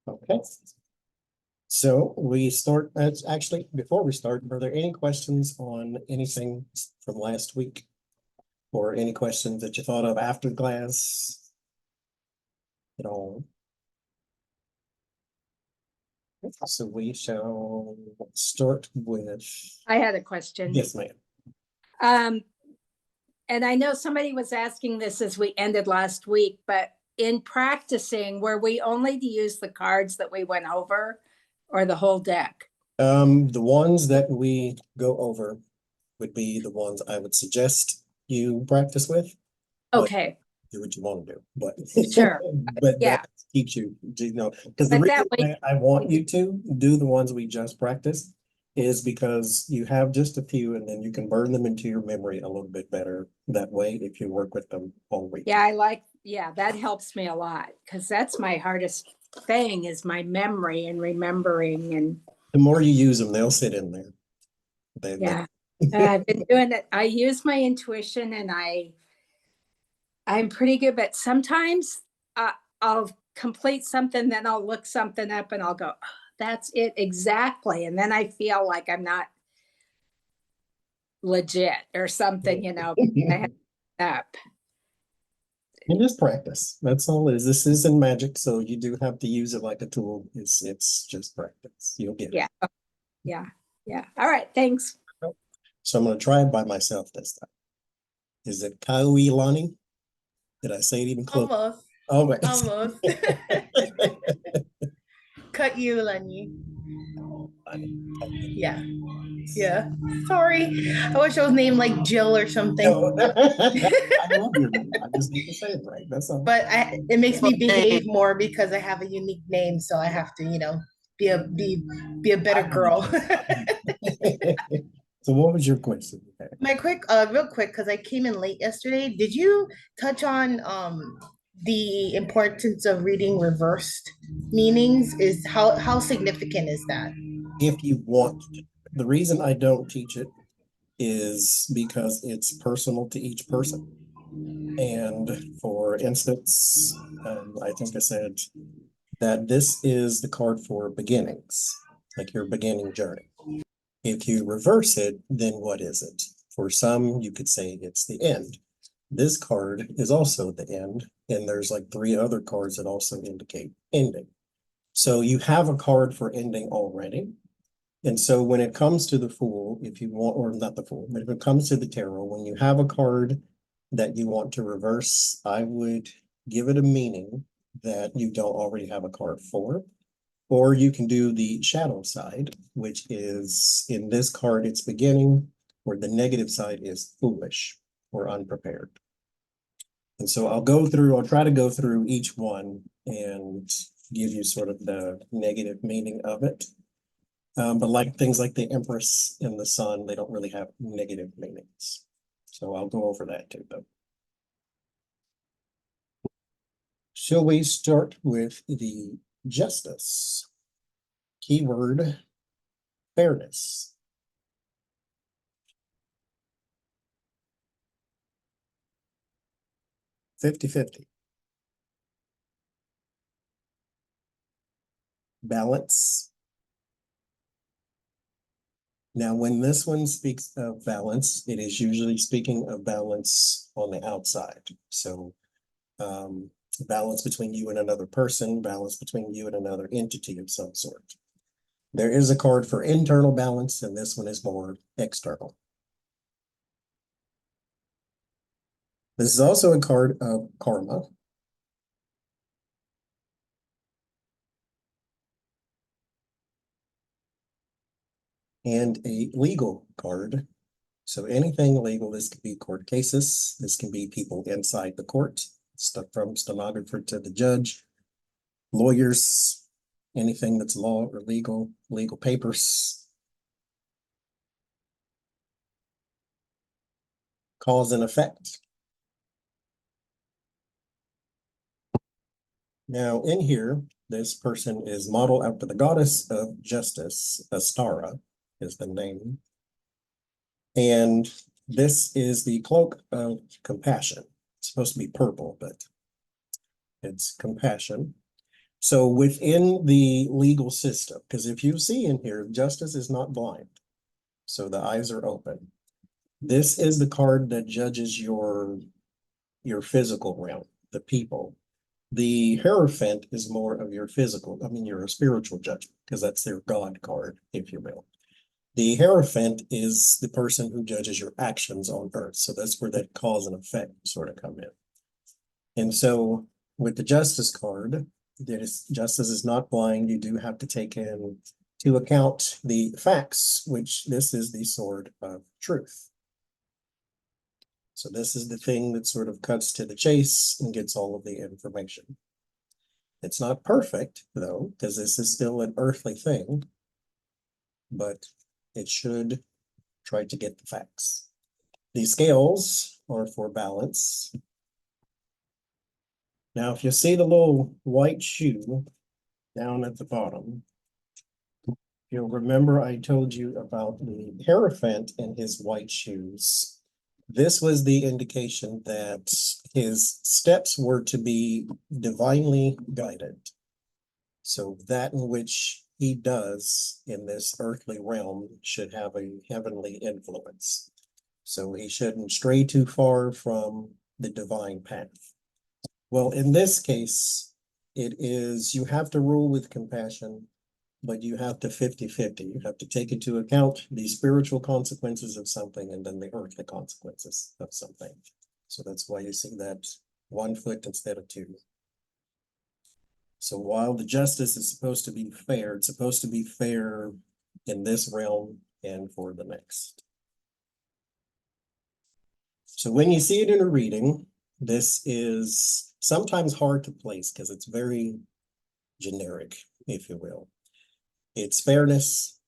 Okay. So we start, actually, before we start, are there any questions on anything from last week? Or any questions that you thought of after class? At all? So we shall start with, I had a question. yes, ma'am. And I know somebody was asking this as we ended last week, but in practicing, were we only to use the cards that we went over or the whole deck? The ones that we go over would be the ones I would suggest you practice with. But Okay, do what you want to do, but Sure. but Yeah. that keeps you, because the But reason that way- why I want you to do the ones we just practiced is because you have just a few and then you can burn them into your memory a little bit better that way if you work with them all week. yeah, that helps me a lot because that's my hardest thing is my memory and remembering and The more you use them, they'll sit in there. yeah. I've been doing it. I use my intuition and I'm pretty good, but sometimes I'll complete something, then I'll look something up and I'll go, "Oh, that's it exactly." And then I feel like I'm not legit or something, I have up. It is practice. That's all it is. This isn't magic, so you do have to use it like a tool. It's just practice. You'll get it. Yeah. All right. Thanks. So I'm gonna try it by myself this time. Is it Kailani? Did I say it even close? Almost. Oh, wait. Almost. Cut you, Lenny. Yeah. Yeah. Sorry. I wish I was named like Jill or something. No. I love your name. I just need to say it right. That's all. But it makes me behave more because I have a unique name, so I have to, be a better girl. So what was your question? Real quick, because I came in late yesterday. Did you touch on the importance of reading reversed meanings? Is how significant is that? If you want, the reason I don't teach it is because it's personal to each person. And for instance, I think I said that this is the card for beginnings, like your beginning journey. If you reverse it, then what is it? For some, you could say it's the end. This card is also the end, and there's like 3 other cards that also indicate ending. So you have a card for ending already. And so when it comes to the Fool, if you want, or not the Fool, but if it comes to the Tarot, when you have a card that you want to reverse, I would give it a meaning that you don't already have a card for. Or you can do the shadow side, which is in this card, it's beginning, or the negative side is foolish or unprepared. And so I'll try to go through each one and give you sort of the negative meaning of it. But like things like the Empress and the Sun, they don't really have negative meanings. So I'll go over that too, though. Shall we start with the Justice? Keyword fairness. (50-50). Balance. Now, when this one speaks of balance, it is usually speaking of balance on the outside. So balance between you and another person, balance between you and another entity of some sort. There is a card for internal balance, and this one is more external. This is also a card of karma. And a legal card. So anything legal, this could be court cases, this can be people inside the court, stuff from stenographer to the judge, lawyers, anything that's law or legal papers. Cause and effect. Now in here, this person is modeled after the goddess of justice, Astara is the name. And this is the cloak of compassion. It's supposed to be purple, but it's compassion. So within the legal system, because if you see in here, justice is not blind. So the eyes are open. This is the card that judges your physical realm, the people. The Hierophant is more of your physical, your spiritual judgment, because that's their God card, if you will. The Hierophant is the person who judges your actions on earth. So that's where that cause and effect sort of come in. And so with the Justice card, justice is not blind. You do have to take into account the facts, which this is the sword of truth. So this is the thing that sort of cuts to the chase and gets all of the information. It's not perfect, though, because this is still an earthly thing, but it should try to get the facts. The scales are for balance. Now, if you see the little white shoe down at the bottom, you'll remember I told you about the Hierophant and his white shoes. This was the indication that his steps were to be divinely guided. So that in which he does in this earthly realm should have a heavenly influence. So he shouldn't stray too far from the divine path. Well, in this case, it is, you have to rule with compassion, but you have to 50-50. You have to take into account the spiritual consequences of something and then the earthly consequences of something. So that's why you see that 1 foot instead of 2. So while the justice is supposed to be fair, it's supposed to be fair in this realm and for the next. So when you see it in a reading, this is sometimes hard to place because it's very generic, if you will. It's fairness,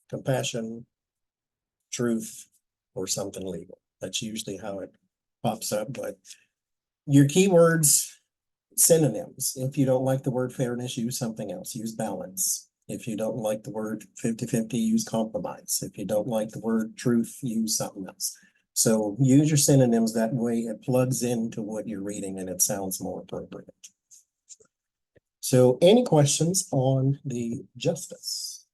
compassion, truth, or something legal. That's usually how it pops up, but your keywords, synonyms. If you don't like the word fairness, use something else. Use balance. If you don't like the word 50-50, use compromise. If you don't like the word truth, use something else. So use your synonyms, that way it plugs into what you're reading and it sounds more appropriate. So any questions on the justice?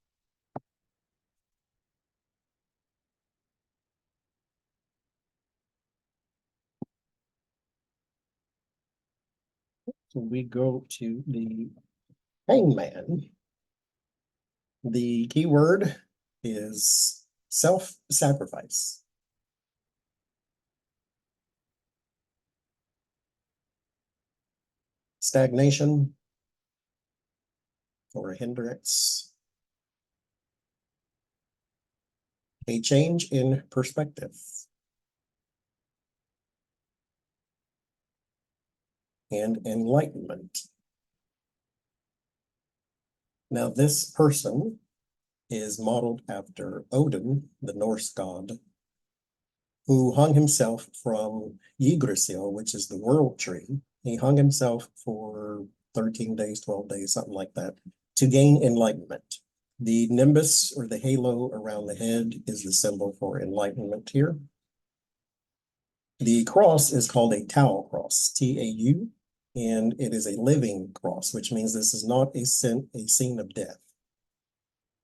So we go to the hangman. The key word is self-sacrifice. Stagnation or a hindrance. A change in perspective. And enlightenment. Now, this person is modeled after Odin, the Norse god, who hung himself from Yggdrasil, which is the world tree. He hung himself for 13 days, 12 days, something like that, to gain enlightenment. The nimbus or the halo around the head is the symbol for enlightenment here. The cross is called a Tau cross, T-A-U, and it is a living cross, which means this is not a scene of death.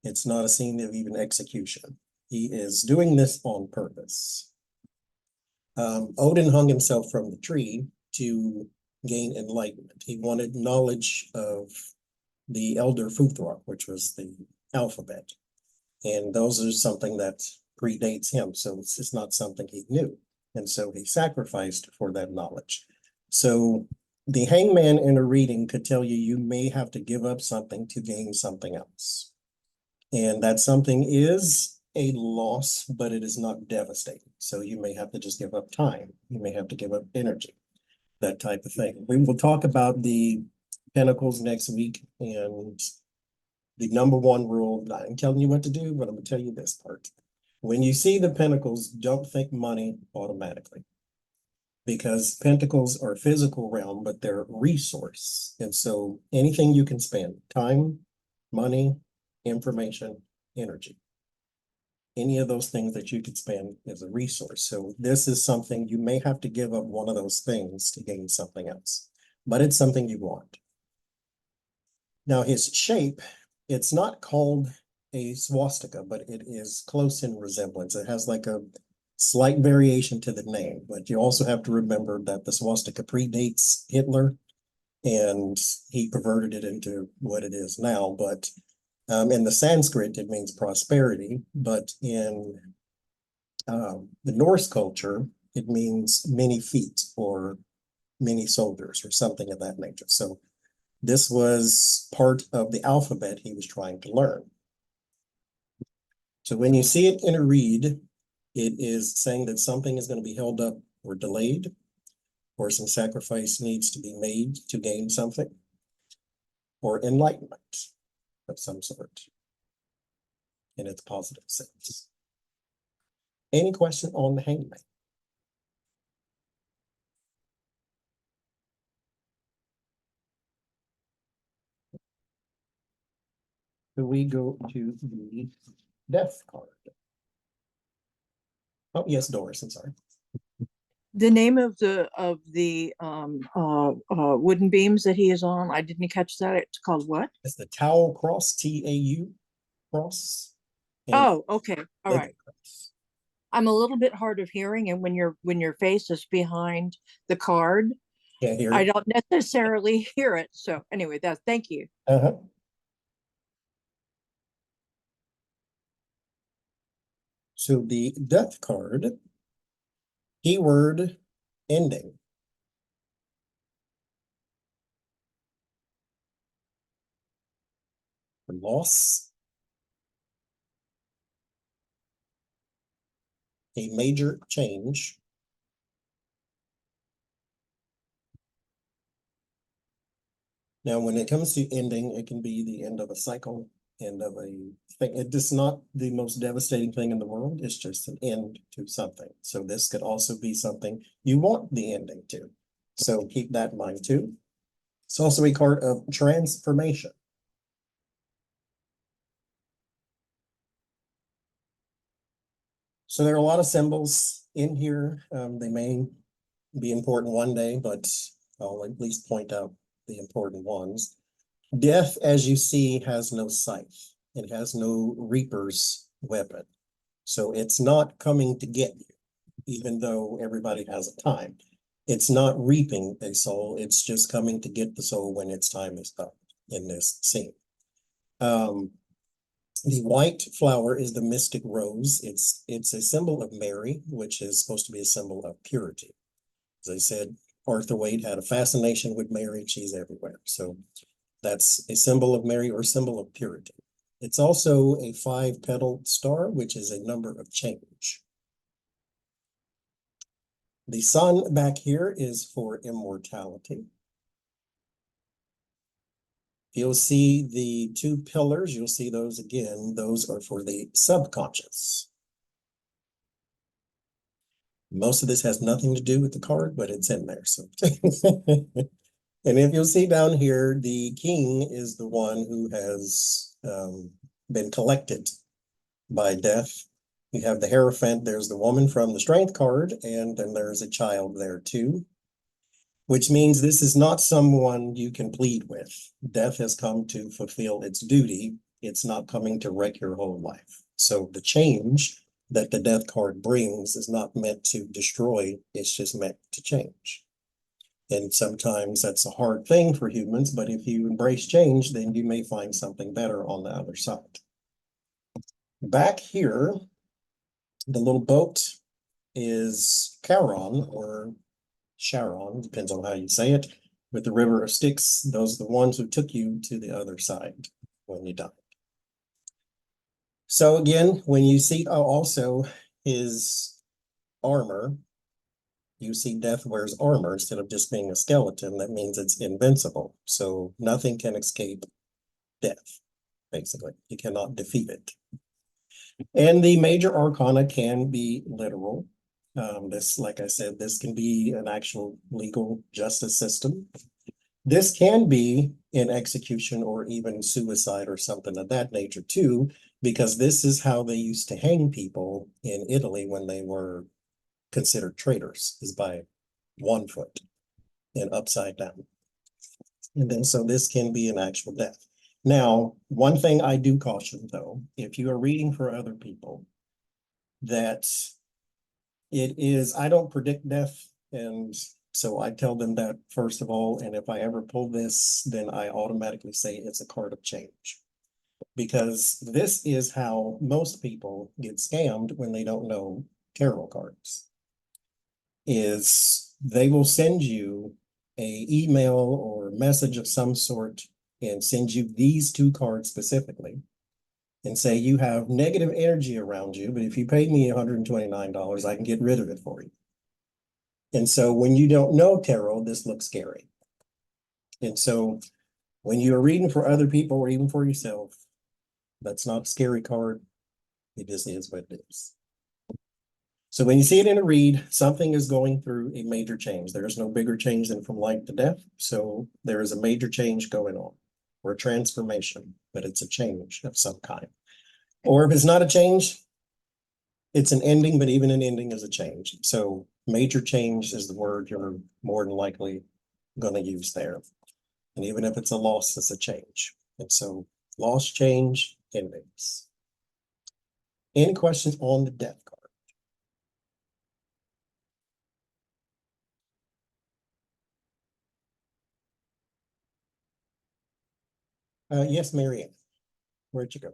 It's not a scene of even execution. He is doing this on purpose. Odin hung himself from the tree to gain enlightenment. He wanted knowledge of the Elder Futhrok, which was the alphabet. And those are something that predates him. So it's not something he knew. And so he sacrificed for that knowledge. So the hangman in a reading could tell you, you may have to give up something to gain something else. And that something is a loss, but it is not devastating. So you may have to just give up time. You may have to give up energy, that type of thing. We will talk about the Pentacles next week, and the number one rule, I'm telling you what to do, but I'm gonna tell you this part. When you see the Pentacles, don't think money automatically, because Pentacles are physical realm, but they're resource. And so anything you can spend, time, money, information, energy, any of those things that you could spend is a resource. So this is something you may have to give up one of those things to gain something else. but it's something you want. Now his shape, it's not called a swastika, but it is close in resemblance. It has like a slight variation to the name, but you also have to remember that the swastika predates Hitler and he perverted it into what it is now. But in the Sanskrit, it means prosperity, but in the Norse culture, it means many feet or many soldiers or something of that nature. So this was part of the alphabet he was trying to learn. So when you see it in a reed, it is saying that something is going to be held up or delayed, or some sacrifice needs to be made to gain something, or enlightenment of some sort in its positive sense. Any question on the hangman? So we go to the death card. Oh, yes, Doris, I'm sorry. The name of the wooden beams that he is on, I didn't catch that. It's called what? It's the Tau cross, T-A-U cross. and Oh, okay, all Living right. cross. I'm a little bit hard of hearing, and when your face is behind the card, Can't hear I it. don't necessarily hear it. So anyway, thank you. Uh-huh. So the death card, keyword ending. Loss. A major change. Now, when it comes to ending, it can be the end of a cycle, end of a thing. It is not the most devastating thing in the world. It's just an end to something. So this could also be something you want the ending to. So keep that in mind too. It's also a card of transformation. So there are a lot of symbols in here. They may be important one day, but I'll at least point out the important ones. Death, as you see, has no scythe. It has no reaper's weapon. So it's not coming to get you, even though everybody has a time. It's not reaping a soul. It's just coming to get the soul when its time is up in this scene. The white flower is the mystic rose. It's a symbol of Mary, which is supposed to be a symbol of purity. As I said, Arthur Wade had a fascination with Mary. She's everywhere. So that's a symbol of Mary or symbol of purity. It's also a 5-petaled star, which is a number of change. The sun back here is for immortality. You'll see the 2 pillars. You'll see those again. Those are for the subconscious. Most of this has nothing to do with the card, but it's in there. So, and if you'll see down here, the king is the one who has been collected by death. You have the Hierophant. There's the woman from the strength card, and then there's a child there too, which means this is not someone you can plead with. Death has come to fulfill its duty. It's not coming to wreck your whole life. So the change that the death card brings is not meant to destroy, it's just meant to change. And sometimes that's a hard thing for humans, but if you embrace change, then you may find something better on the other side. Back here, the little boat is Charon or Charon, depends on how you say it, with the river of Styx. Those are the ones who took you to the other side when you died. So again, when you see also his armor, you see death wears armor instead of just being a skeleton. That means it's invincible. So nothing can escape death, basically. You cannot defeat it. And the major arcana can be literal. This, like I said, this can be an actual legal justice system. This can be in execution or even suicide or something of that nature too, because this is how they used to hang people in Italy when they were considered traitors, is by 1 foot and upside down. And then, so this can be an actual death. Now, one thing I do caution though, if you are reading for other people, that it is, I don't predict death. And so I tell them that first of all, and if I ever pull this, then I automatically say it's a card of change. Because this is how most people get scammed when they don't know tarot cards. Is they will send you a email or message of some sort and send you these two cards specifically and say you have negative energy around you, but if you pay me $129, I can get rid of it for you. And so when you don't know tarot, this looks scary. And so when you're reading for other people or even for yourself, that's not a scary card. It just is what it is. So when you see it in a read, something is going through a major change. There's no bigger change than from life to death. So there is a major change going on, or a transformation, but it's a change of some kind. Or if it's not a change, it's an ending, but even an ending is a change. So major change is the word you're more than likely going to use there. And even if it's a loss, it's a change. And so loss, change, endings. Any questions on the death card? Yes, Marianne. Where'd you go?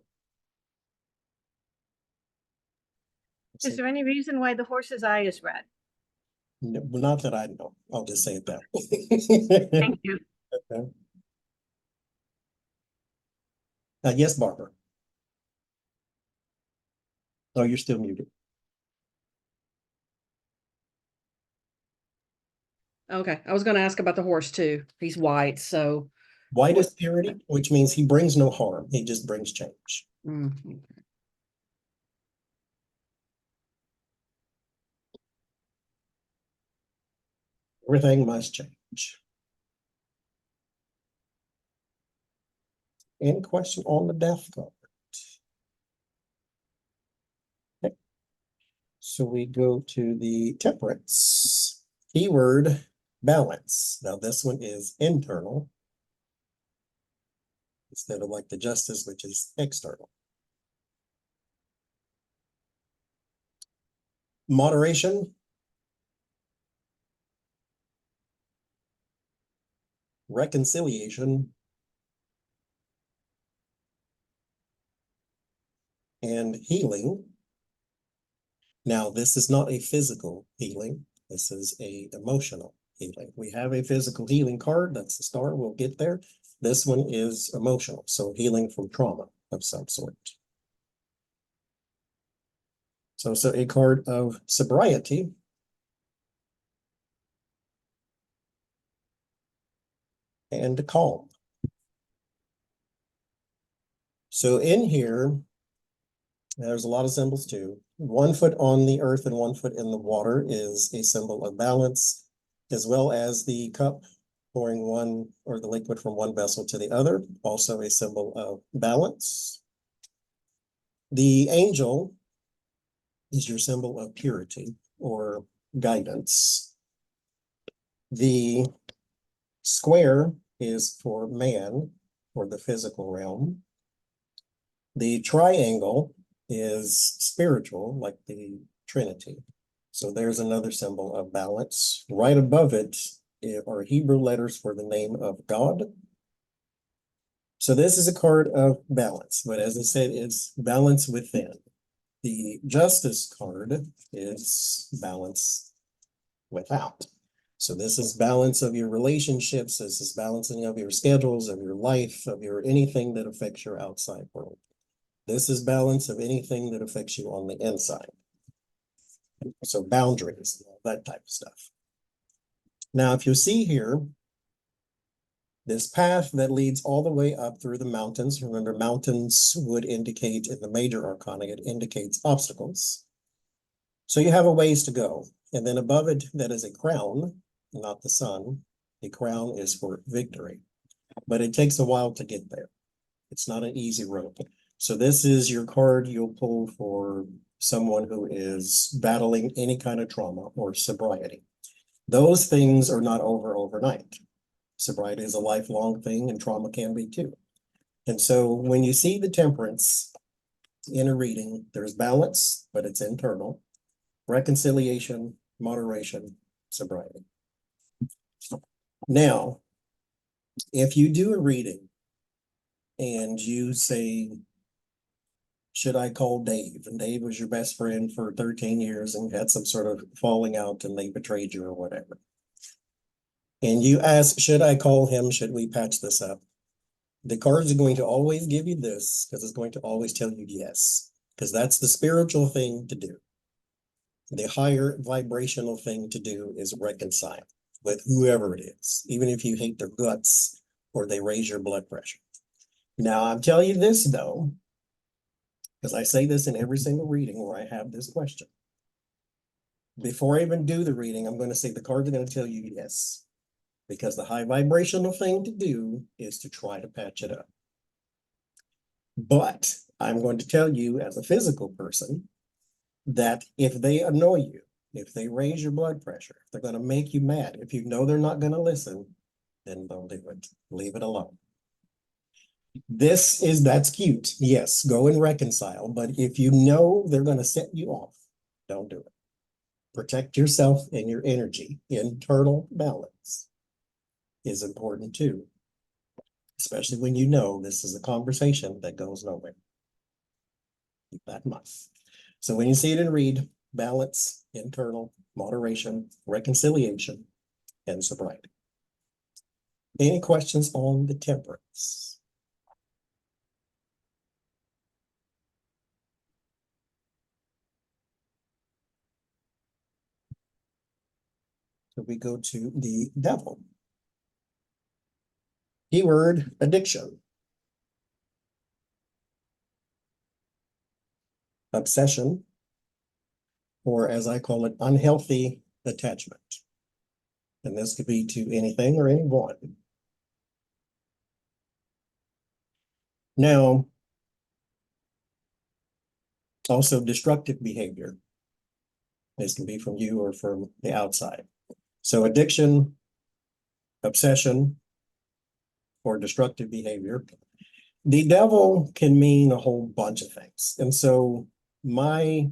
Is there any reason why the horse's eye is red? No, not that I know. I'll just say it that way. Thank you. Okay. Yes, Barbara. Oh, you're still muted. Okay, I was gonna ask about the horse too. He's white, so. White is purity, which means he brings no harm. He just brings change. Okay. Everything must change. Any question on the death card? Okay. So we go to the temperance. Keyword balance. Now this one is internal instead of like the justice, which is external. Moderation. Reconciliation. And healing. Now, this is not a physical healing. This is a emotional healing. We have a physical healing card. That's the star. We'll get there. This one is emotional. So healing from trauma of some sort. So a card of sobriety. And calm. So in here, there's a lot of symbols too. 1 foot on the earth and 1 foot in the water is a symbol of balance, as well as the cup pouring one or the liquid from one vessel to the other, also a symbol of balance. The angel is your symbol of purity or guidance. The square is for man, or the physical realm. The triangle is spiritual, like the Trinity. So there's another symbol of balance. Right above it are Hebrew letters for the name of God. So this is a card of balance, but as I said, it's balance within. The justice card is balance without. So this is balance of your relationships. This is balancing of your schedules, of your life, of your anything that affects your outside world. This is balance of anything that affects you on the inside. So boundaries and all that type of stuff. Now, if you see here, this path that leads all the way up through the mountains, remember mountains would indicate in the major arcana, it indicates obstacles. So you have a ways to go. And then above it, that is a crown, not the sun. The crown is for victory, but it takes a while to get there. It's not an easy road. So this is your card you'll pull for someone who is battling any kind of trauma or sobriety. Those things are not over overnight. Sobriety is a lifelong thing and trauma can be too. And so when you see the temperance in a reading, there's balance, but it's internal. Reconciliation, moderation, sobriety. Now, if you do a reading and you say, should I call Dave? And Dave was your best friend for 13 years and had some sort of falling out and they betrayed you or whatever. And you ask, should I call him? Should we patch this up? The cards are going to always give you this because it's going to always tell you yes, because that's the spiritual thing to do. The higher vibrational thing to do is reconcile with whoever it is, even if you hate their guts or they raise your blood pressure. Now, I'm telling you this though, because I say this in every single reading where I have this question. Before I even do the reading, I'm going to say the cards are going to tell you yes, because the high vibrational thing to do is to try to patch it up. But I'm going to tell you as a physical person that if they annoy you, if they raise your blood pressure, if they're going to make you mad, if you know they're not going to listen, then don't do it. Leave it alone. That's cute. Yes, go and reconcile. But if you know they're going to set you off, don't do it. Protect yourself and your energy. Internal balance is important too, especially when you know this is a conversation that goes nowhere. Keep that in mind. So when you see it in read, balance, internal, moderation, reconciliation, and sobriety. Any questions on the temperance? So we go to the devil. Keyword addiction. Obsession, or as I call it, unhealthy attachment. And this could be to anything or anyone. Now, also destructive behavior. This can be from you or from the outside. So addiction, obsession, or destructive behavior. The devil can mean a whole bunch of things. And so my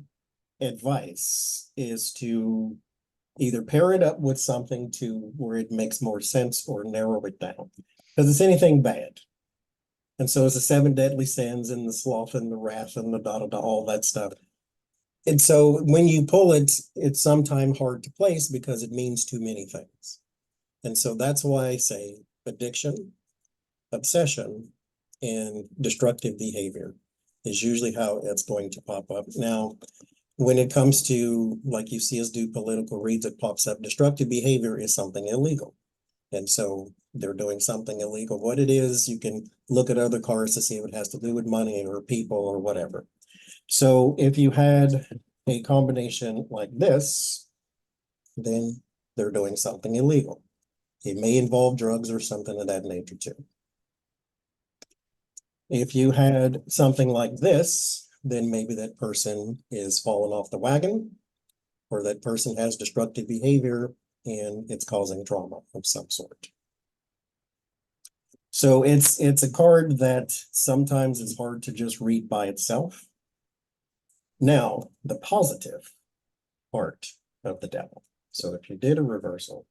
advice is to either pair it up with something to where it makes more sense or narrow it down. Because it's anything bad. And so it's the 7 deadly sins and the sloth and the wrath and the all that stuff. And so when you pull it, it's sometimes hard to place because it means too many things. And so that's why I say addiction, obsession, and destructive behavior is usually how it's going to pop up. Now, when it comes to, like you see us do political reads, it pops up. Destructive behavior is something illegal. And so they're doing something illegal. What it is, you can look at other cards to see if it has to do with money or people or whatever. So if you had a combination like this, then they're doing something illegal. It may involve drugs or something of that nature too. If you had something like this, then maybe that person is falling off the wagon, or that person has destructive behavior and it's causing trauma of some sort. So it's a card that sometimes is hard to just read by itself. Now, the positive part of the devil. So if you did a reversal,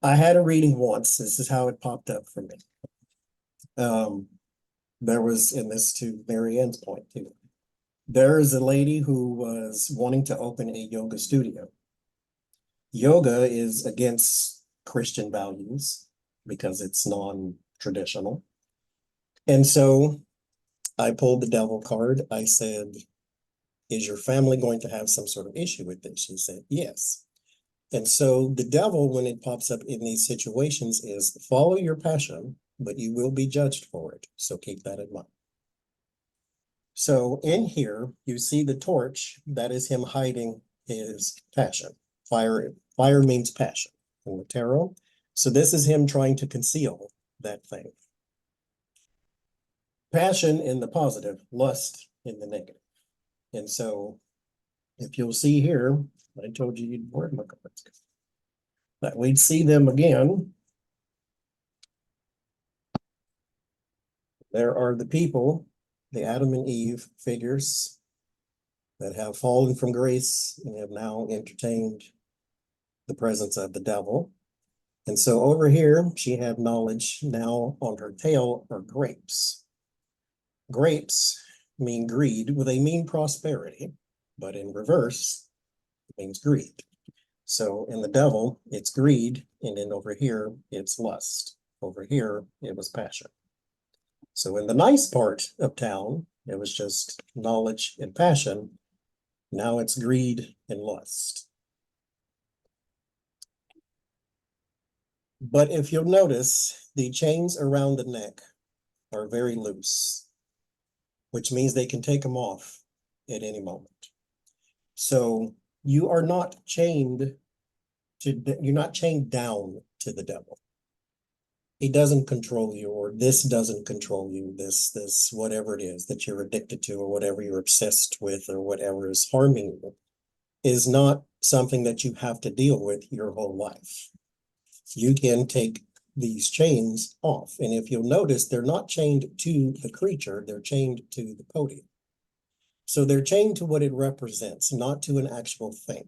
I had a reading once. This is how it popped up for me. There was, in this to Mary Ann's point too, there is a lady who was wanting to open a yoga studio. Yoga is against Christian values because it's non-traditional. And so I pulled the devil card. I said, is your family going to have some sort of issue with this? She said, yes. And so the devil, when it pops up in these situations, is follow your passion, but you will be judged for it. So keep that in mind. So in here, you see the torch. That is him hiding his passion. Fire means passion in the tarot. So this is him trying to conceal that thing. Passion in the positive, lust in the negative. And so if you'll see here, I told you you'd word my cards. that we'd see them again. There are the people, the Adam and Eve figures that have fallen from grace and have now entertained the presence of the devil. And so over here, she had knowledge. Now on her tail are grapes. Grapes mean greed. Well, they mean prosperity, but in reverse, it means greed. So in the devil, it's greed, and then over here, it's lust. Over here, it was passion. So in the nice part of town, it was just knowledge and passion. Now it's greed and lust. But if you'll notice, the chains around the neck are very loose, which means they can take them off at any moment. So you are not chained you're not chained down to the devil. He doesn't control you, or this doesn't control you, this, whatever it is that you're addicted to, or whatever you're obsessed with, or whatever is harming you, is not something that you have to deal with your whole life. You can take these chains off. And if you'll notice, they're not chained to the creature, they're chained to the podium. So they're chained to what it represents, not to an actual thing.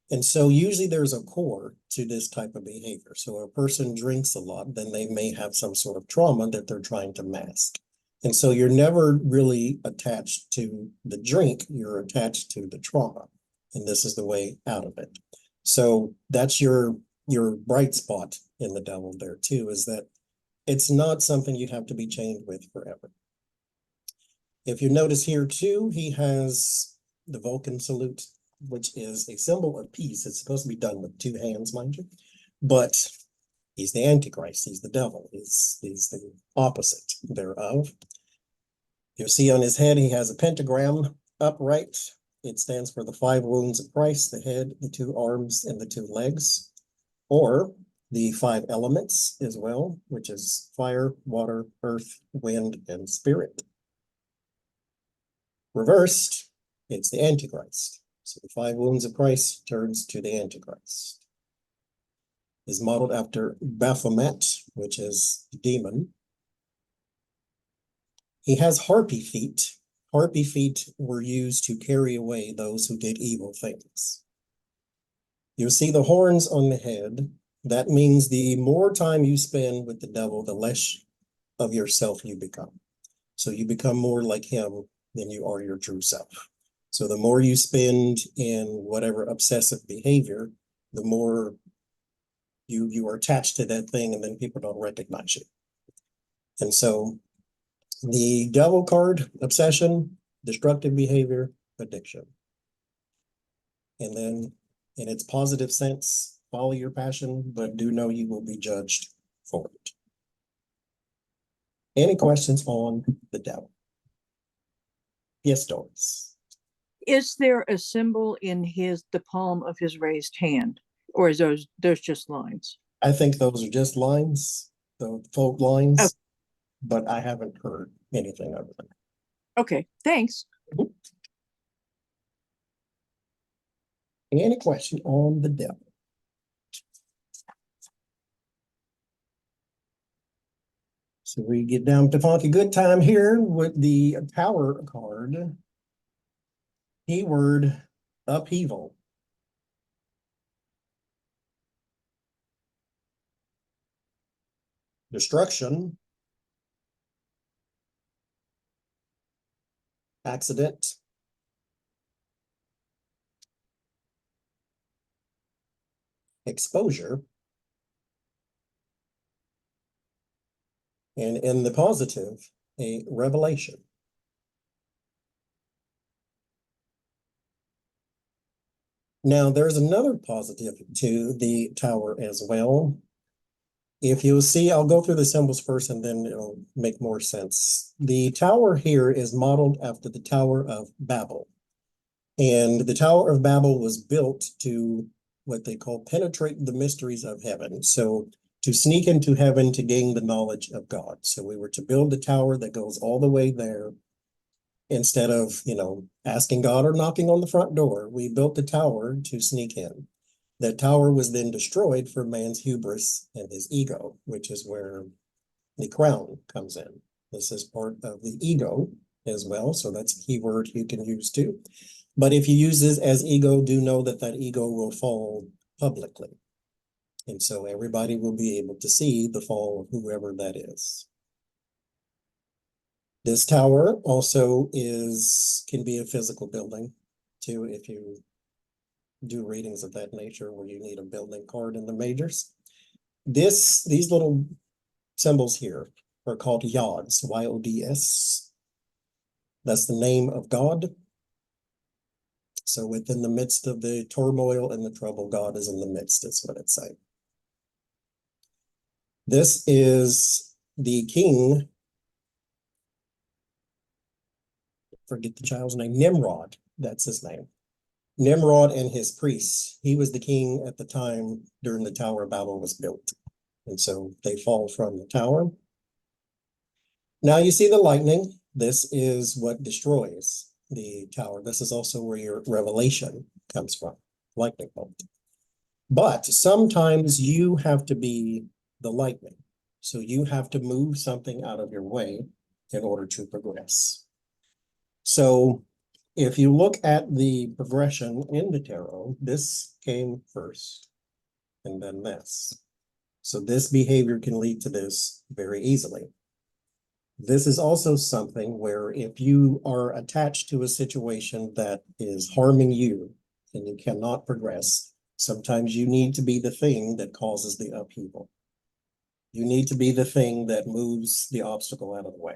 And so usually there's a core to this type of behavior. So a person drinks a lot, then they may have some sort of trauma that they're trying to mask. And so you're never really attached to the drink, you're attached to the trauma. And this is the way out of it. So that's your bright spot in the devil there too, is that it's not something you have to be chained with forever. If you notice here too, he has the Vulcan salute, which is a symbol of peace. It's supposed to be done with two hands, mind you, but he's the Antichrist, he's the devil, he's the opposite thereof. You'll see on his head, he has a pentagram upright. It stands for the 5 wounds of Christ, the head, the 2 arms, and the 2 legs, or the 5 elements as well, which is fire, water, earth, wind, and spirit. Reversed, it's the Antichrist. So the 5 wounds of Christ turns to the Antichrist. Is modeled after Baphomet, which is the demon. He has harpy feet. Harpy feet were used to carry away those who did evil things. You'll see the horns on the head. That means the more time you spend with the devil, the less of yourself you become. So you become more like him than you are your true self. So the more you spend in whatever obsessive behavior, the more you are attached to that thing, and then people don't recognize you. And so the devil card, obsession, destructive behavior, addiction. And then in its positive sense, follow your passion, but do know you will be judged for it. Any questions on the devil? Yes, Doris. Is there a symbol in the palm of his raised hand, or is there's just lines? I think those are just lines, the folk lines, but I haven't heard anything of them. Okay, thanks. Any question on the devil? So we get down to funky good time here with the Tower card. Keyword upheaval. Destruction. Accident. Exposure. And in the positive, a revelation. Now, there's another positive to the tower as well. If you'll see, I'll go through the symbols first and then it'll make more sense. The tower here is modeled after the Tower of Babel. And the Tower of Babel was built to what they call penetrate the mysteries of heaven. So to sneak into heaven to gain the knowledge of God. So we were to build the tower that goes all the way there. Instead of, asking God or knocking on the front door, we built the tower to sneak in. That tower was then destroyed for man's hubris and his ego, which is where the crown comes in. This is part of the ego as well, so that's a key word you can use too. But if you use this as ego, do know that that ego will fall publicly. And so everybody will be able to see the fall of whoever that is. This tower also can be a physical building too, if you do readings of that nature where you need a building card in the majors. These little symbols here are called yods, Y-O-D-S. That's the name of God. So within the midst of the turmoil and the trouble, God is in the midst, is what it's saying. This is the king. Forget the child's name, Nimrod, that's his name. Nimrod and his priests. He was the king at the time during the Tower of Babel was built. And so they fall from the tower. Now you see the lightning. This is what destroys the tower. This is also where your revelation comes from, lightning bolt. But sometimes you have to be the lightning. So you have to move something out of your way in order to progress. So if you look at the progression in the tarot, this came first and then this. So this behavior can lead to this very easily. This is also something where if you are attached to a situation that is harming you and you cannot progress, sometimes you need to be the thing that causes the upheaval. You need to be the thing that moves the obstacle out of the way.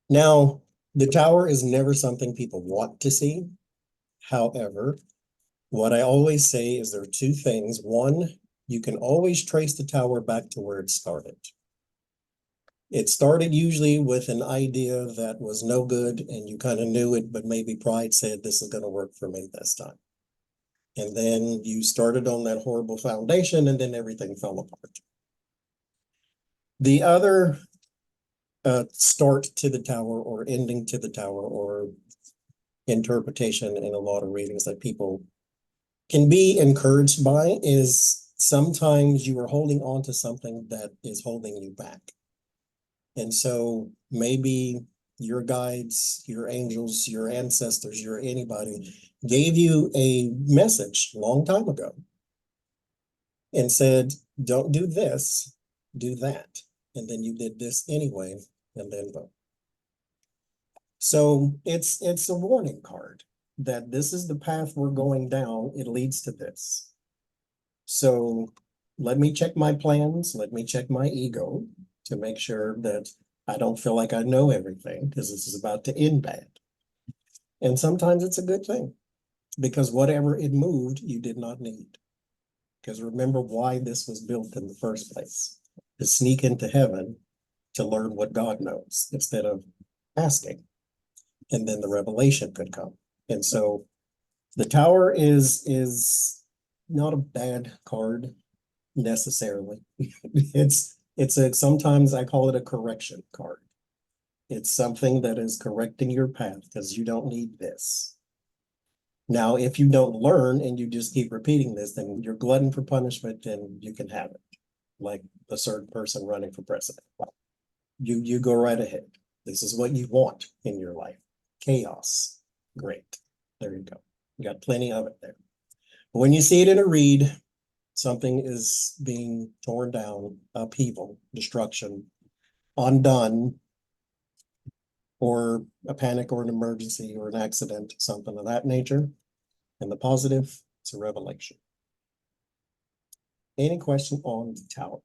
Now, the tower is never something people want to see. However, what I always say is there are two things. One, you can always trace the tower back to where it started. It started usually with an idea that was no good and you kind of knew it, but maybe pride said, this is going to work for me this time. And then you started on that horrible foundation and then everything fell apart. The other start to the tower or ending to the tower or interpretation in a lot of readings that people can be encouraged by is sometimes you are holding on to something that is holding you back. And so maybe your guides, your angels, your ancestors, your anybody gave you a message a long time ago and said, don't do this, do that. And then you did this anyway, and then boom. So it's a warning card that this is the path we're going down. It leads to this. So let me check my plans. Let me check my ego to make sure that I don't feel like I know everything because this is about to end bad. And sometimes it's a good thing because whatever it moved, you did not need. Because remember why this was built in the first place. To sneak into heaven to learn what God knows instead of asking. And then the revelation could come. And so the tower is not a bad card necessarily. It's sometimes I call it a correction card. It's something that is correcting your path because you don't need this. Now, if you don't learn and you just keep repeating this, then you're glutton for punishment and you can have it. Like a certain person running for president. You go right ahead. This is what you want in your life. Chaos. Great. There you go. You got plenty of it there. But when you see it in a read, something is being torn down, upheaval, destruction, undone, or a panic or an emergency or an accident, something of that nature. And the positive, it's a revelation. Any question on the tower?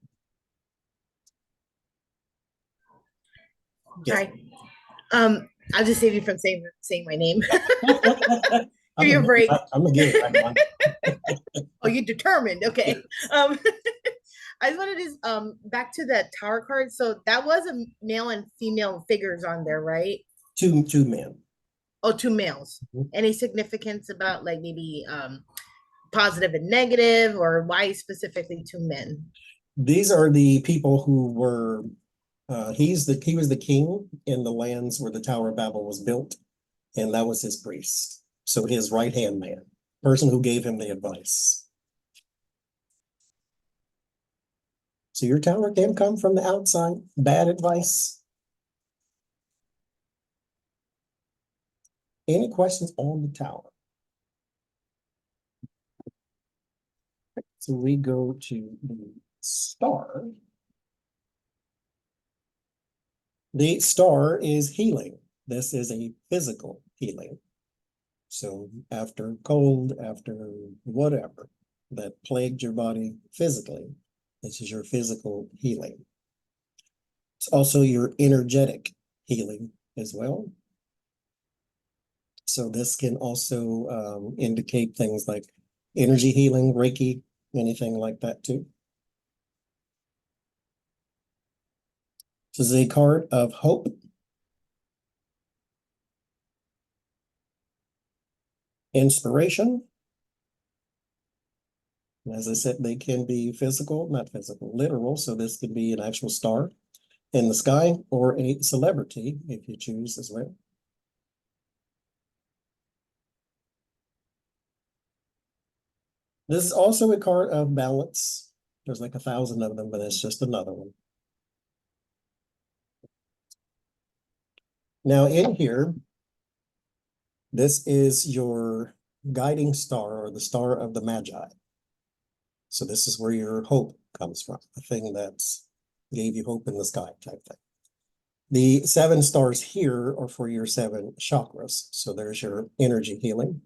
Hi. I'll just save you from saying my name. I'm Give you a break. gonna give it back one. Oh, you're determined. Okay. I just wanted to back to that tower card. So that was a male and female figures on there, right? Two men. Oh, two males. Mhm. Any significance about like maybe positive and negative, or why specifically two men? These are the people who were he was the king in the lands where the Tower of Babel was built, and that was his priest. So his right-hand man. person who gave him the advice. So your tower can come from the outside, bad advice. Any questions on the tower? So we go to the star. The star is healing. This is a physical healing. So after cold, after whatever that plagued your body physically, this is your physical healing. It's also your energetic healing as well. So this can also indicate things like energy healing, Reiki, anything like that too. This is a card of hope. Inspiration. As I said, they can be physical, not physical, literal. So this could be an actual star in the sky or a celebrity if you choose as well. This is also a card of balance. There's like 1,000 of them, but it's just another one. Now in here, this is your guiding star or the star of the Magi. So this is where your hope comes from, the thing that gave you hope in the sky type thing. The 7 stars here are for your 7 chakras. So there's your energy healing.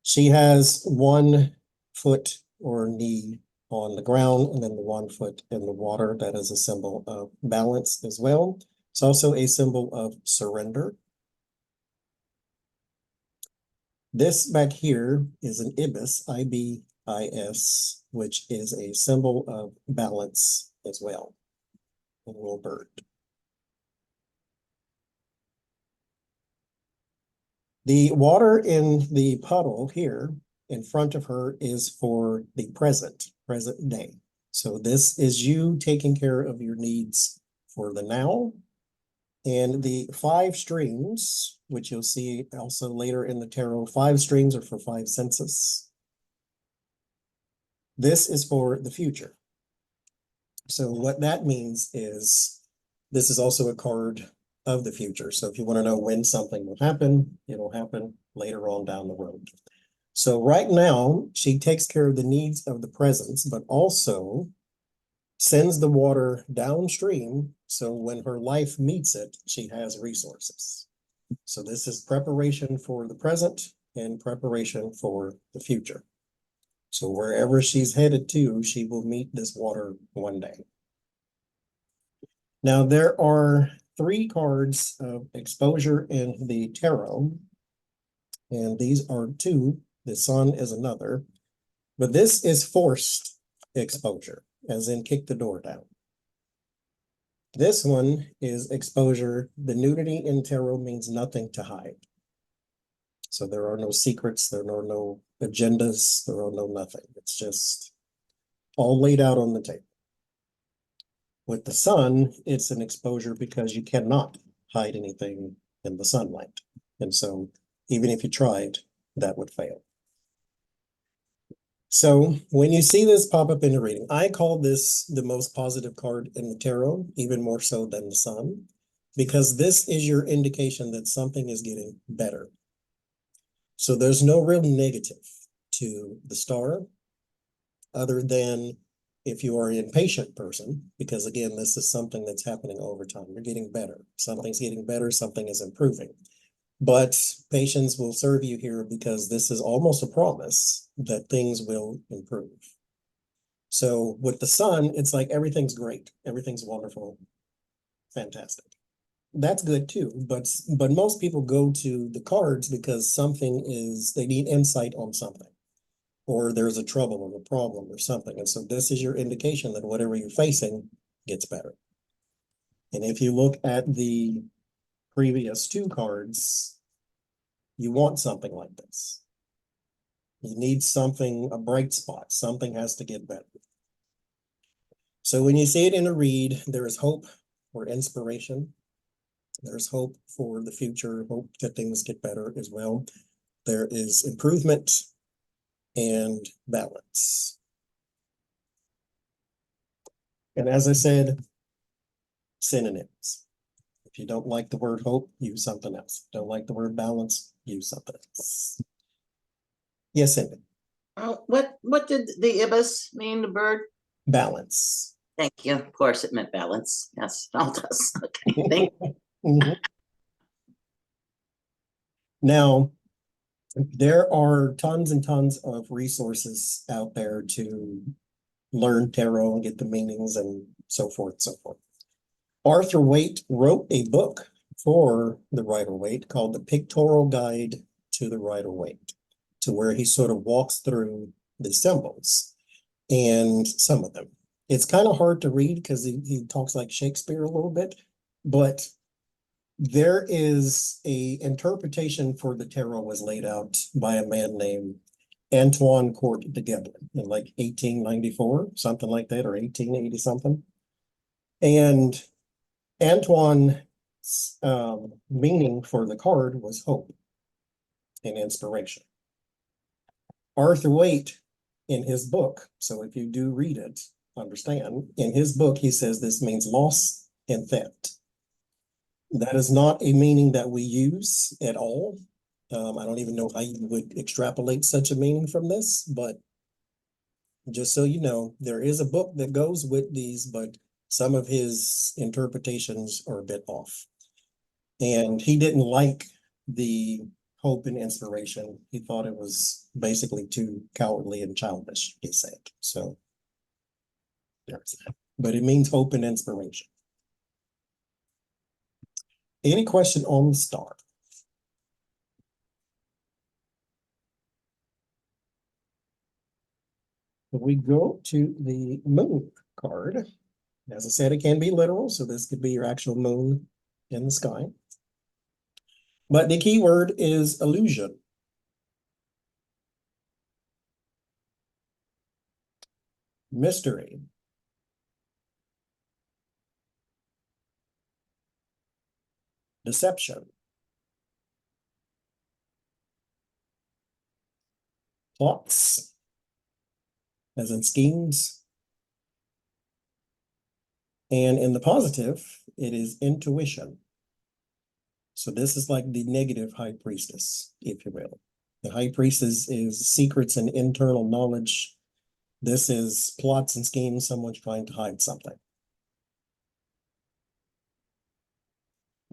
She has 1 foot or knee on the ground and then the 1 foot in the water. That is a symbol of balance as well. It's also a symbol of surrender. This back here is an ibis, I-B-I-S, which is a symbol of balance as well. A little bird. The water in the puddle here in front of her is for the present day. So this is you taking care of your needs for the now. And the 5 strings, which you'll see also later in the tarot, 5 strings are for 5 senses. This is for the future. So what that means is this is also a card of the future. So if you want to know when something will happen, it'll happen later on down the road. So right now, she takes care of the needs of the presence, but also sends the water downstream. So when her life meets it, she has resources. So this is preparation for the present and preparation for the future. So wherever she's headed to, she will meet this water one day. Now there are 3 cards of exposure in the tarot, and these are 2. The sun is another, but this is forced exposure, as in kick the door down. This one is exposure. The nudity in tarot means nothing to hide. So there are no secrets, there are no agendas, there are no nothing. It's just all laid out on the table. With the sun, it's an exposure because you cannot hide anything in the sunlight. And so even if you tried, that would fail. So when you see this pop up in the reading, I call this the most positive card in the tarot, even more so than the sun, because this is your indication that something is getting better. So there's no real negative to the star, other than if you are an impatient person, because again, this is something that's happening over time. You're getting better. Something's getting better, something is improving. But patience will serve you here because this is almost a promise that things will improve. So with the sun, it's like everything's great. Everything's wonderful. Fantastic. That's good too. But most people go to the cards because they need insight on something, or there's a trouble or a problem or something. And so this is your indication that whatever you're facing gets better. And if you look at the previous 2 cards, you want something like this. You need something, a bright spot. Something has to get better. So when you see it in a read, there is hope or inspiration. There's hope for the future, hope that things get better as well. there is improvement and balance. And as I said, synonyms. If you don't like the word hope, use something else. Don't like the word balance, use something else. Yes, Cindy. What did the ibis mean, the bird? Balance. Thank you. Of course, it meant balance. Yes, it all does. Okay, thank you. Mhm. Now, there are tons and tons of resources out there to learn tarot and get the meanings and so forth, so forth. Arthur Waite wrote a book for the Rider-Waite called The Pictorial Guide to the Rider-Waite, to where he sort of walks through the symbols and some of them. It's kind of hard to read because he talks like Shakespeare a little bit, but there is a interpretation for the tarot was laid out by a man named Antoine Court de Gueblin in like 1894, something like that, or 1880 something. And Antoine's meaning for the card was hope and inspiration. Arthur Waite, in his book, so if you do read it, understand, in his book, he says this means loss and theft. That is not a meaning that we use at all. I don't even know how you would extrapolate such a meaning from this, but just so you know, there is a book that goes with these, but some of his interpretations are a bit off. And he didn't like the hope and inspiration. He thought it was basically too cowardly and childish, he said. So there's that. But it means hope and inspiration. Any question on the star? We go to the moon card. As I said, it can be literal, so this could be your actual moon in the sky. But the key word is illusion. Mystery. Deception. Plots, as in schemes. And in the positive, it is intuition. So this is like the negative high priestess, if you will. The high priestess is secrets and internal knowledge. This is plots and schemes, someone's trying to hide something.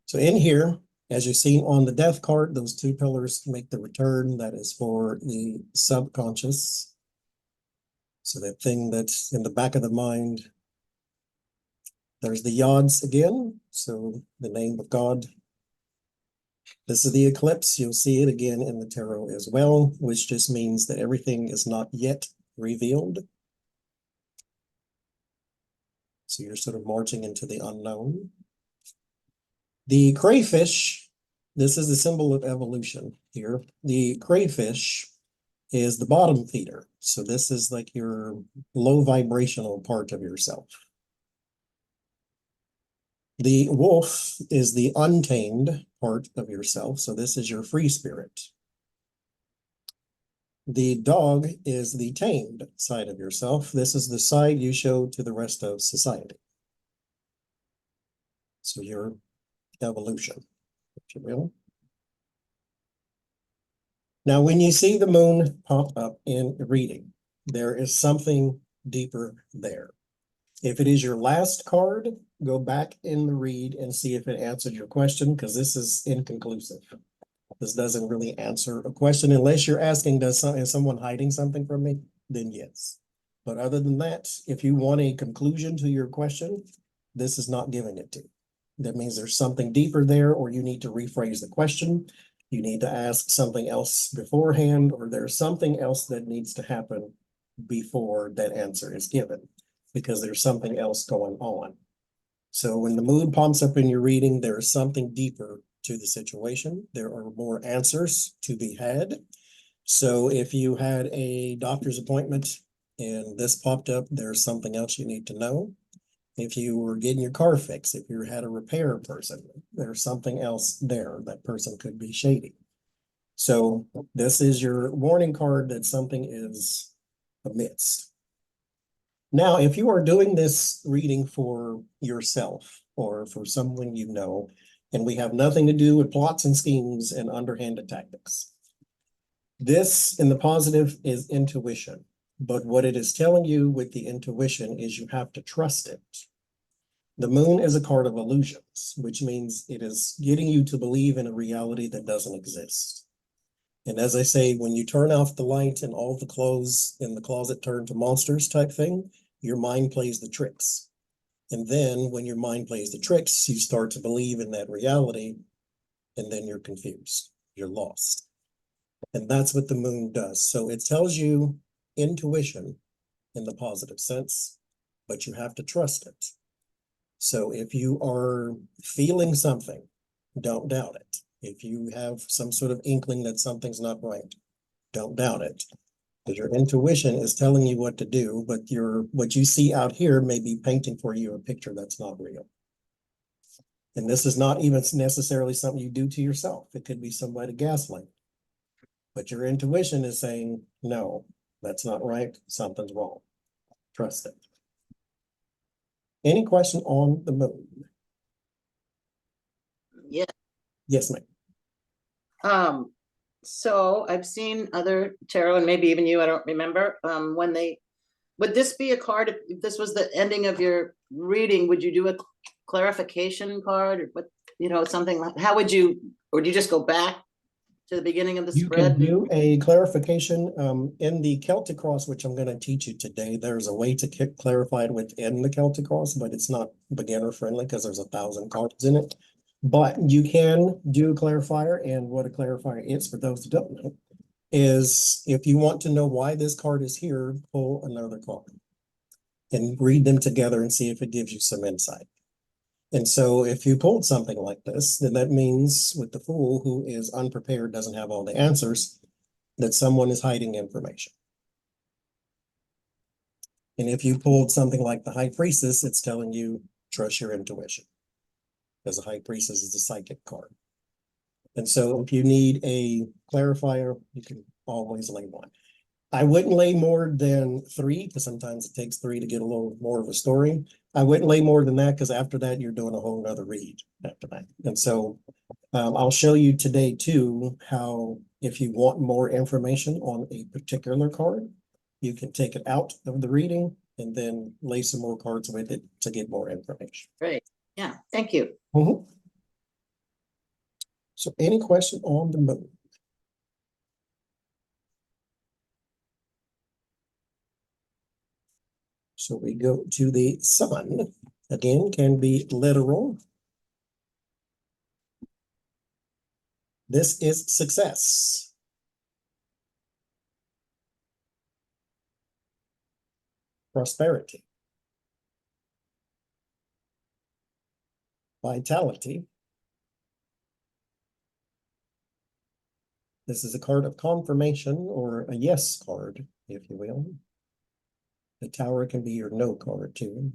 So in here, as you've seen on the death card, those two pillars make the return. That is for the subconscious. So that thing that's in the back of the mind. There's the yods again. So the name of God. This is the eclipse. You'll see it again in the tarot as well, which just means that everything is not yet revealed. So you're sort of marching into the unknown. The crayfish, this is the symbol of evolution here. The crayfish is the bottom feeder. So this is like your low vibrational part of yourself. The wolf is the untamed part of yourself. So this is your free spirit. The dog is the tamed side of yourself. This is the side you show to the rest of society. So your evolution, if you will. Now, when you see the moon pop up in reading, there is something deeper there. If it is your last card, go back in the read and see if it answered your question, because this is inconclusive. This doesn't really answer a question unless you're asking, is someone hiding something from me? Then yes. But other than that, if you want a conclusion to your question, this is not giving it to you. That means there's something deeper there, or you need to rephrase the question. You need to ask something else beforehand, or there's something else that needs to happen before that answer is given, because there's something else going on. So when the moon pops up in your reading, there is something deeper to the situation. There are more answers to be had. So if you had a doctor's appointment and this popped up, there's something else you need to know. If you were getting your car fixed, if you had a repair person, there's something else there. That person could be shady. So this is your warning card that something is amiss. Now, if you are doing this reading for yourself or for someone you know, and we have nothing to do with plots and schemes and underhanded tactics, this in the positive is intuition. But what it is telling you with the intuition is you have to trust it. The moon is a card of illusions, which means it is getting you to believe in a reality that doesn't exist. And as I say, when you turn off the light and all the clothes in the closet turn to monsters type thing, your mind plays the tricks. And then when your mind plays the tricks, you start to believe in that reality, and then you're confused, you're lost. And that's what the moon does. So it tells you intuition in the positive sense, but you have to trust it. So if you are feeling something, don't doubt it. If you have some sort of inkling that something's not right, don't doubt it. Because your intuition is telling you what to do, but what you see out here may be painting for you a picture that's not real. And this is not even necessarily something you do to yourself. It could be somebody gaslighting. But your intuition is saying, no, that's not right. Something's wrong. Trust it. Any question on the moon? Yeah. Yes, ma'am. So I've seen other tarot, and maybe even you, I don't remember, would this be a card, if this was the ending of your reading, would you do a clarification card or what, something like, how would you, or do you just go back to the beginning of the You spread? can do a clarification in the Celtic Cross, which I'm going to teach you today. There's a way to clarify it within the Celtic Cross, but it's not beginner friendly because there's 1,000 cards in it. But you can do a clarifier, and what a clarifier is, for those who don't know, is if you want to know why this card is here, pull another card and read them together and see if it gives you some insight. And so if you pulled something like this, then that means with the Fool, who is unprepared, doesn't have all the answers, that someone is hiding information. And if you pulled something like the High Priestess, it's telling you trust your intuition, because the High Priestess is a psychic card. And so if you need a clarifier, you can always lay one. I wouldn't lay more than 3, because sometimes it takes 3 to get a little more of a story. I wouldn't lay more than that, because after that, you're doing a whole nother read after that. And so I'll show you today too, how if you want more information on a particular card, you can take it out of the reading and then lay some more cards with it to get more information. Great. Yeah, thank you. Mhm. So any question on the moon? So we go to the sun. Again, can be literal. This is success. Prosperity. Vitality. This is a card of confirmation, or a yes card, if you will. The Tower can be your no card too.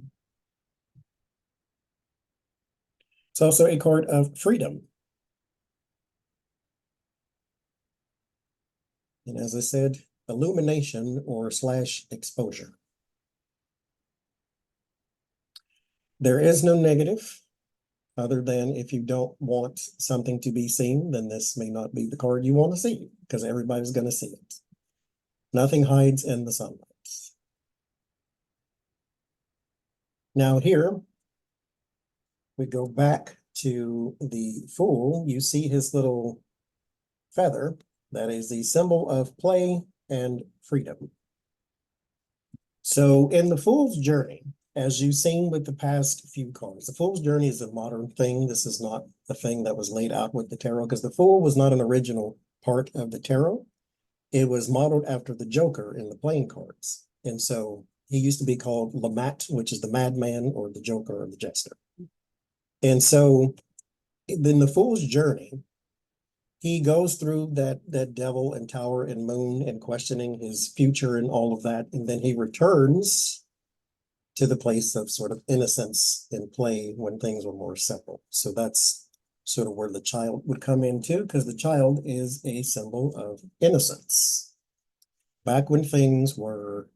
It's also a card of freedom. And as I said, illumination or / exposure. There is no negative, other than if you don't want something to be seen, then this may not be the card you want to see, because everybody's going to see it. Nothing hides in the sunlight. Now here, we go back to the Fool. You see his little feather. That is the symbol of play and freedom. So in the Fool's Journey, as you've seen with the past few cards, the Fool's Journey is a modern thing. This is not a thing that was laid out with the tarot, because the Fool was not an original part of the tarot. It was modeled after the Joker in the playing cards. And so he used to be called Lamat, which is the madman or the Joker or the jester. And so in the Fool's Journey, he goes through that devil and tower and moon and questioning his future and all of that. And then he returns to the place of sort of innocence and play when things were more simple. So that's sort of where the child would come into, because the child is a symbol of innocence. Back when things were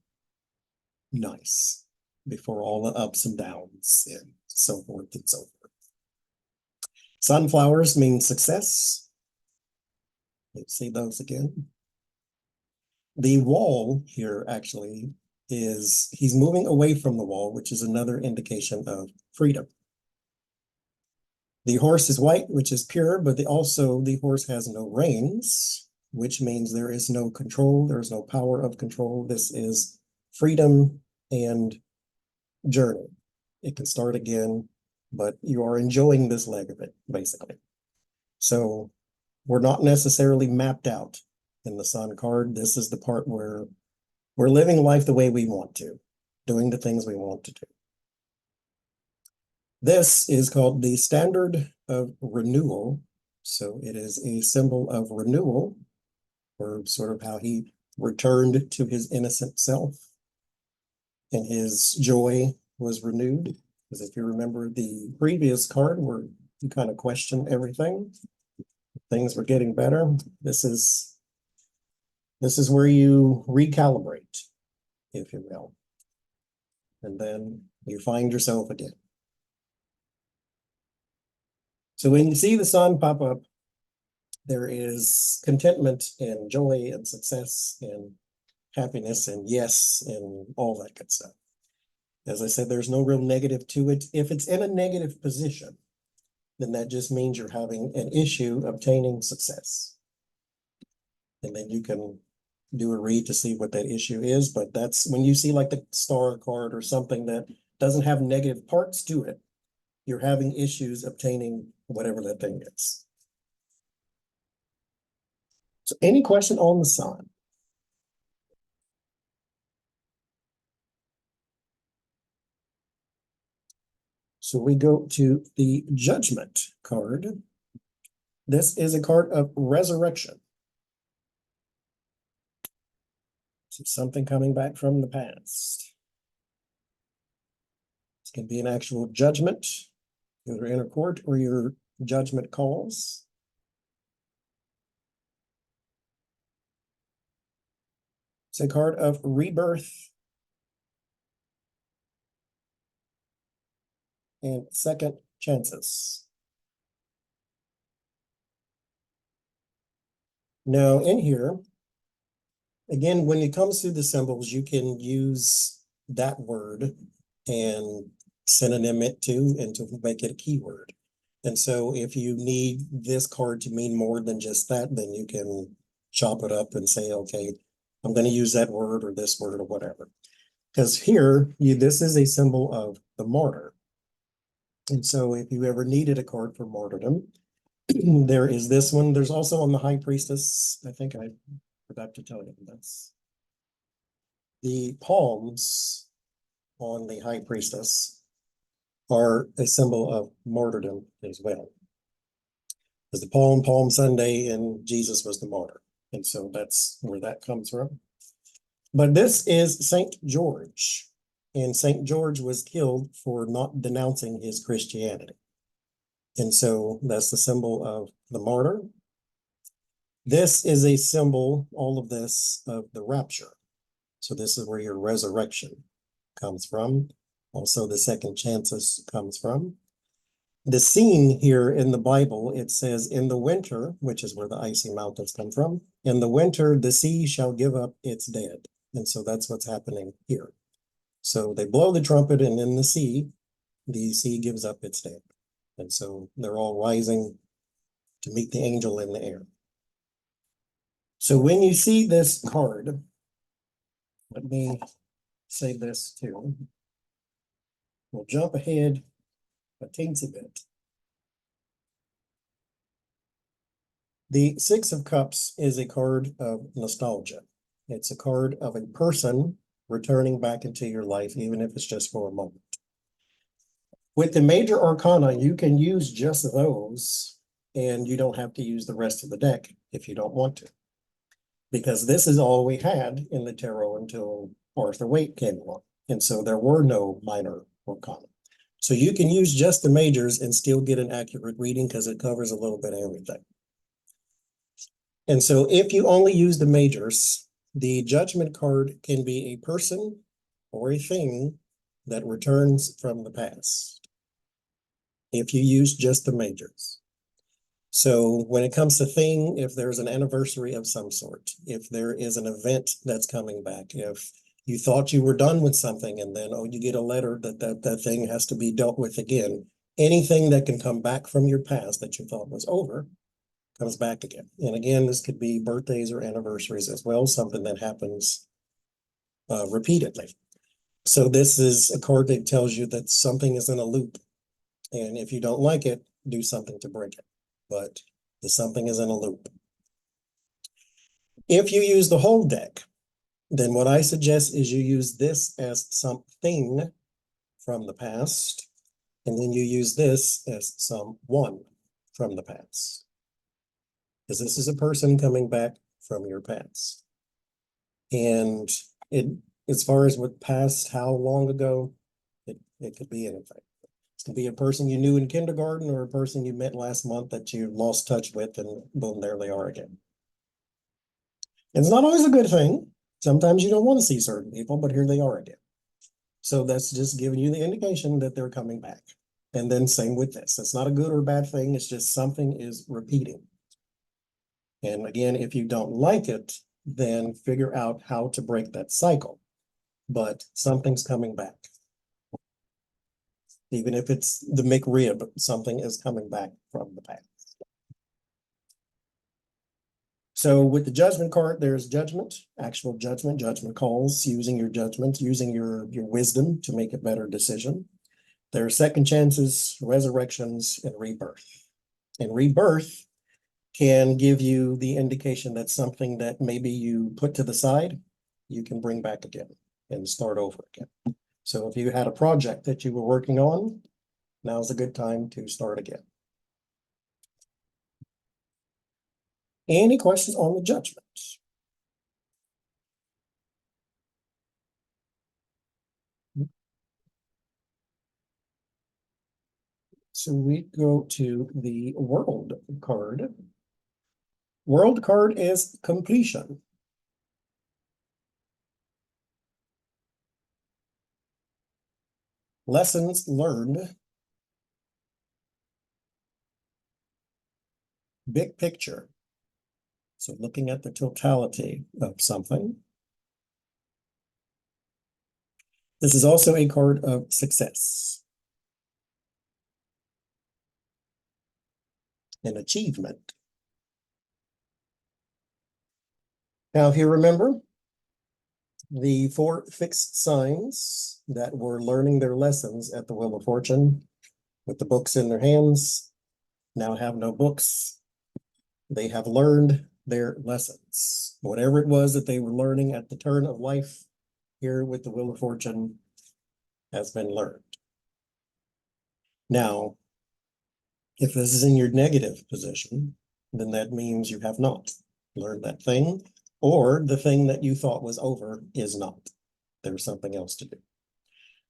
nice, before all the ups and downs and so forth and so forth. Sunflowers mean success. Let's see those again. The wall here actually is, he's moving away from the wall, which is another indication of freedom. The horse is white, which is pure, but also the horse has no reins, which means there is no control, there's no power of control. This is freedom and journey. It can start again, but you are enjoying this leg of it, basically. So we're not necessarily mapped out in the Sun card. This is the part where we're living life the way we want to, doing the things we want to do. This is called the Standard of Renewal. So it is a symbol of renewal, or sort of how he returned to his innocent self and his joy was renewed. Because if you remember the previous card where you kind of question everything, things were getting better. This is where you recalibrate, if you will. And then you find yourself again. So when you see the sun pop up, there is contentment and joy and success and happiness and yes and all that good stuff. As I said, there's no real negative to it. If it's in a negative position, then that just means you're having an issue obtaining success. And then you can do a read to see what that issue is. But that's when you see like the star card or something that doesn't have negative parts to it, you're having issues obtaining whatever that thing is. So any question on the sun? So we go to the Judgment card. This is a card of resurrection. So something coming back from the past. This can be an actual judgment, either in a court or your judgment calls. It's a card of rebirth and second chances. Now in here, again, when it comes to the symbols, you can use that word and synonym it to and to make it a keyword. And so if you need this card to mean more than just that, then you can chop it up and say, okay, I'm going to use that word or this word or whatever. Because here, this is a symbol of the martyr. And so if you ever needed a card for martyrdom, there is this one. There's also on the High Priestess. I think I forgot to tell you that's the palms on the High Priestess are a symbol of martyrdom as well. Because the Palm Sunday and Jesus was the martyr. And so that's where that comes from. But this is St. George. And St. George was killed for not denouncing his Christianity. And so that's the symbol of the martyr. This is a symbol, all of this, of the rapture. So this is where your resurrection comes from. Also, the second chances comes from. The scene here in the Bible, it says, in the winter, which is where the icy mountains come from, in the winter, the sea shall give up its dead. And so that's what's happening here. So they blow the trumpet, and in the sea gives up its dead. And so they're all rising to meet the angel in the air. So when you see this card, let me say this too. We'll jump ahead a teensy bit. The Six of Cups is a card of nostalgia. It's a card of a person returning back into your life, even if it's just for a moment. With the major arcana, you can use just those, and you don't have to use the rest of the deck if you don't want to. Because this is all we had in the tarot until Arthur Waite came along. And so there were no minor arcana. So you can use just the majors and still get an accurate reading because it covers a little bit of everything. And so if you only use the majors, the judgment card can be a person or a thing that returns from the past. If you use just the majors. So when it comes to thing, if there's an anniversary of some sort, if there is an event that's coming back, if you thought you were done with something and then, oh, you get a letter that thing has to be dealt with again. Anything that can come back from your past that you thought was over comes back again. And again, this could be birthdays or anniversaries as well, something that happens repeatedly. So this is a card that tells you that something is in a loop. And if you don't like it, do something to break it. But the something is in a loop. If you use the whole deck, then what I suggest is you use this as something from the past, and then you use this as someone from the past. Because this is a person coming back from your past. And as far as what past, how long ago, it could be anything. It could be a person you knew in kindergarten or a person you met last month that you lost touch with, and boom, there they are again. It's not always a good thing. Sometimes you don't want to see certain people, but here they are again. So that's just giving you the indication that they're coming back. And then same with this. It's not a good or bad thing. It's just something is repeating. And again, if you don't like it, then figure out how to break that cycle. But something's coming back. Even if it's the McRib, something is coming back from the past. So with the judgment card, there's judgment, actual judgment, judgment calls, using your judgment, using your wisdom to make a better decision. There are second chances, resurrections, and rebirth. And rebirth can give you the indication that something that maybe you put to the side, you can bring back again and start over again. So if you had a project that you were working on, now's a good time to start again. Any questions on the judgment? So we go to the world card. World card is completion. Lessons learned. Big picture. So looking at the totality of something. This is also a card of success. An achievement. Now, if you remember, the 4 fixed signs that were learning their lessons at the Wheel of Fortune with the books in their hands now have no books. They have learned their lessons. Whatever it was that they were learning at the turn of life here with the Wheel of Fortune has been learned. Now, if this is in your negative position, then that means you have not learned that thing, or the thing that you thought was over is not. There's something else to do.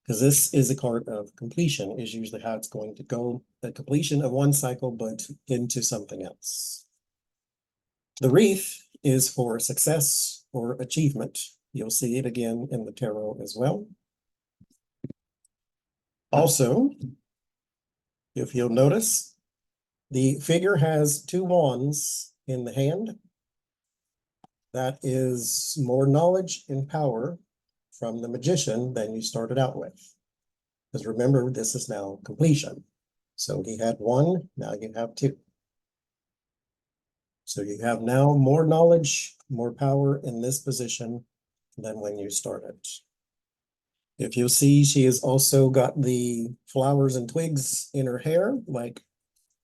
Because this is a card of completion, is usually how it's going to go, the completion of one cycle, but into something else. The wreath is for success or achievement. You'll see it again in the tarot as well. Also, if you'll notice, the figure has 2 wands in the hand. That is more knowledge and power from the magician than you started out with. Because remember, this is now completion. So he had 1, now you have 2. So you have now more knowledge, more power in this position than when you started. If you'll see, she has also got the flowers and twigs in her hair, like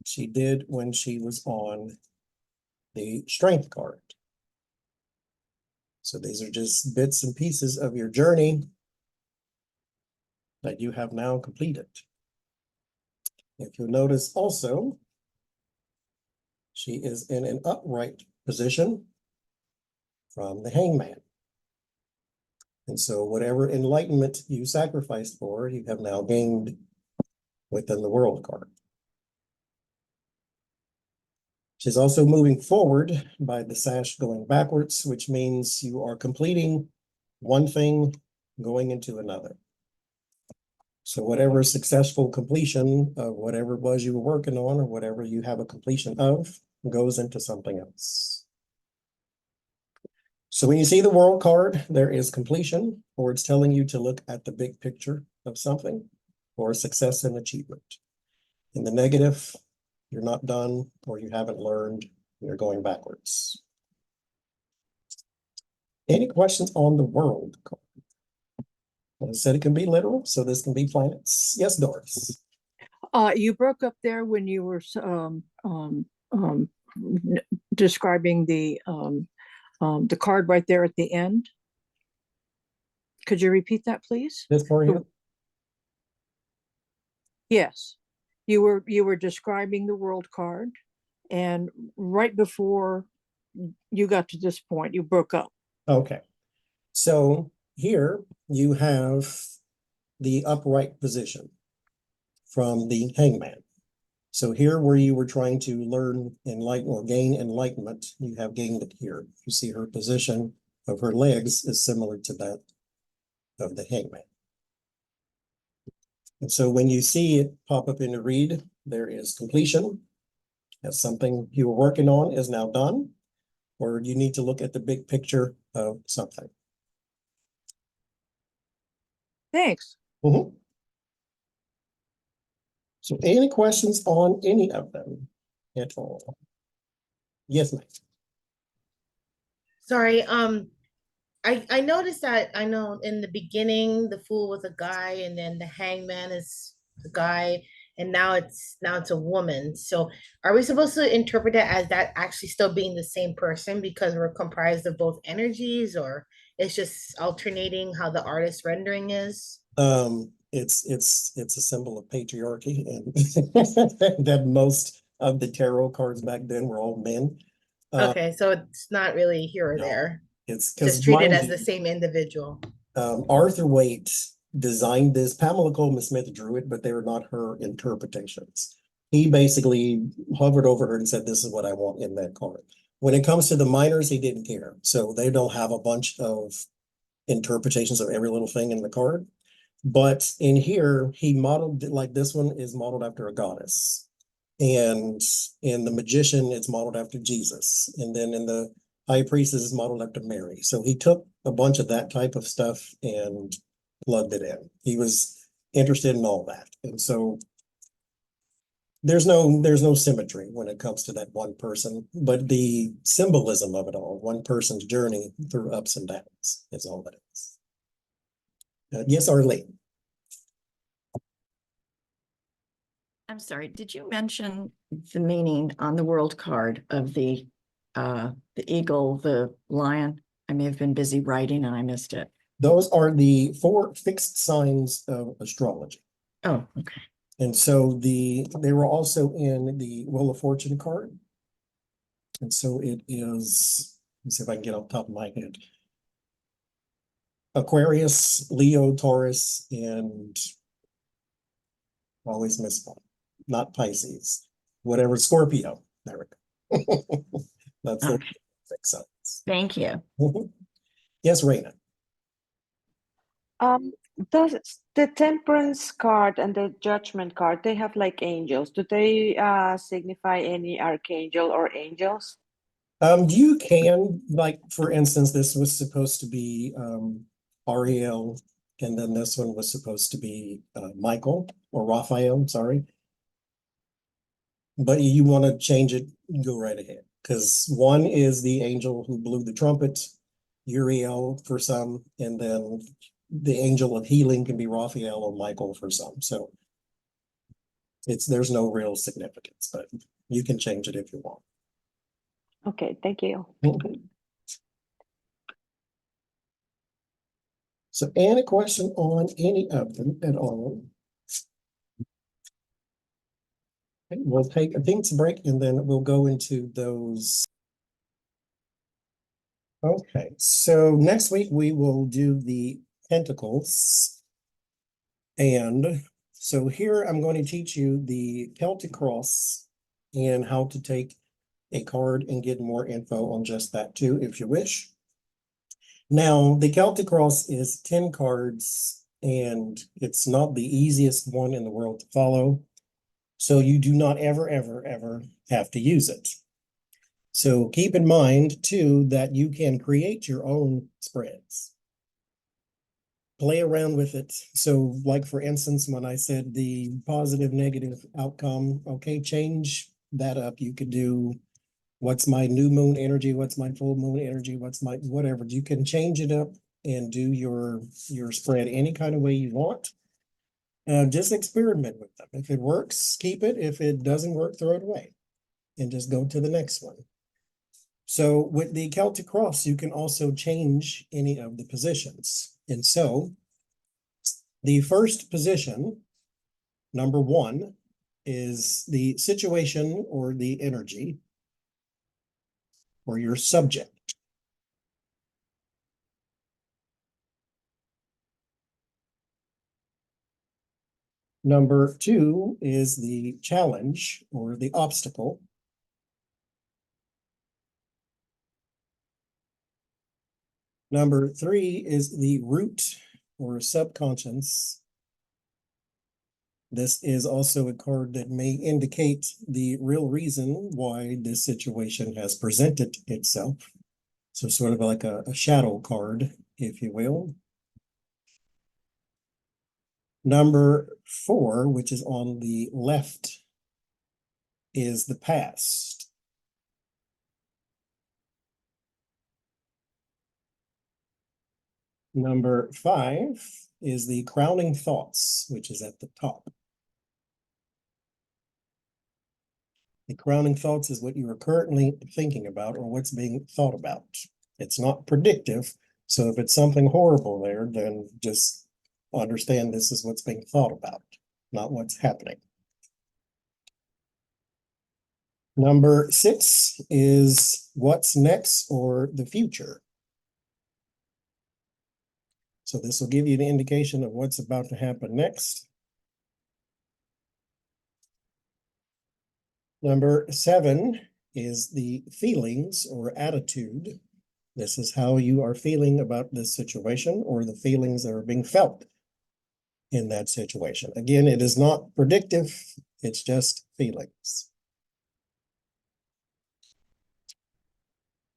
she did when she was on the strength card. So these are just bits and pieces of your journey that you have now completed. If you'll notice also, she is in an upright position from the hangman. And so whatever enlightenment you sacrificed for, you have now gained within the world card. She's also moving forward by the sash going backwards, which means you are completing one thing, going into another. So whatever successful completion of whatever it was you were working on or whatever you have a completion of goes into something else. So when you see the world card, there is completion, or it's telling you to look at the big picture of something, or success and achievement. In the negative, you're not done, or you haven't learned, you're going backwards. Any questions on the world card? Well, I said it can be literal, so this can be planets. Yes, Doris. You broke up there when you were describing the card right there at the end. Could you repeat that, please? This part here? Yes, you were describing the world card, and right before you got to this point, you broke up. Okay. So here you have the upright position from the hangman. So here where you were trying to learn or gain enlightenment, you have gained it here. You see her position of her legs is similar to that of the hangman. And so when you see it pop up in the read, there is completion. As something you were working on is now done, or you need to look at the big picture of something. Thanks. Mhm. So any questions on any of them at all? Yes, ma'am. Sorry, I noticed that, I know in the beginning, the fool was a guy and then the hangman is a guy and now it's a woman. So are we supposed to interpret it as that actually still being the same person because we're comprised of both energies, or it's just alternating how the artist rendering is? It's a symbol of patriarchy and that most of the tarot cards back then were all men. Okay, so it's not really here or no. there, It's because just treated as the same individual. Arthur Waite designed this. Pamela Coleman Smith drew it, but they were not her interpretations. He basically hovered over her and said, "This is what I want in that card." When it comes to the minors, he didn't care. So they don't have a bunch of interpretations of every little thing in the card. But in here, he modeled it like this one is modeled after a goddess. And in the magician, it's modeled after Jesus. And then in the high priestess is modeled after Mary. So he took a bunch of that type of stuff and plugged it in. He was interested in all that. And so there's no symmetry when it comes to that one person, but the symbolism of it all, one person's journey through ups and downs is all that is. Yes, Arlene. I'm sorry, did you mention the meaning on the world card of the eagle, the lion? I may have been busy writing and I missed it. Those are the 4 fixed signs of astrology. Oh, okay. And so they were also in the Wheel of Fortune card. And so it is, let's see if I can get off the top of my head. Aquarius, Leo, Taurus, and always miss one. Not Pisces. Whatever, Scorpio. There we go. That's the Okay. fixed signs. Thank you. Yes, Raina. Does the Temperance card and the Judgment card, they have like angels? Do they signify any archangel or angels? You can, like, for instance, this was supposed to be Ariel, and then this one was supposed to be Michael or Raphael, sorry. But you want to change it, go right ahead. Because one is the angel who blew the trumpet, Uriel for some, and then the angel of healing can be Raphael or Michael for some. So there's no real significance, but you can change it if you want. Okay, thank you. So any question on any of them at all? Okay, we'll take a things break and then we'll go into those. Okay, so next week we will do the pentacles and So here I'm going to teach you the Celtic Cross and how to take a card and get more info on just that too, if you wish. Now, the Celtic Cross is 10 cards and it's not the easiest one in the world to follow. So you do not ever, ever, ever have to use it. So keep in mind too, that you can create your own spreads. Play around with it. So like for instance, when I said the positive, negative outcome, okay, change that up. You could do what's my new moon energy, what's my full moon energy, what's my whatever. You can change it up and do your spread any kind of way you want. Just experiment with them. If it works, keep it. If it doesn't work, throw it away and just go to the next one. So with the Celtic Cross, you can also change any of the positions. And so the first position, number 1, is the situation or the energy or your subject. Number 2 is the challenge or the obstacle. Number 3 is the root or subconscious. This is also a card that may indicate the real reason why this situation has presented itself. So sort of like a shadow card, if you will. Number 4, which is on the left, is the past. Number 5 is the crowning thoughts, which is at the top. The crowning thoughts is what you are currently thinking about or what's being thought about. It's not predictive. So if it's something horrible there, then just understand this is what's being thought about, not what's happening. Number 6 is what's next or the future. So this will give you the indication of what's about to happen next. Number 7 is the feelings or attitude. This is how you are feeling about this situation or the feelings that are being felt in that situation. Again, it is not predictive, it's just feelings.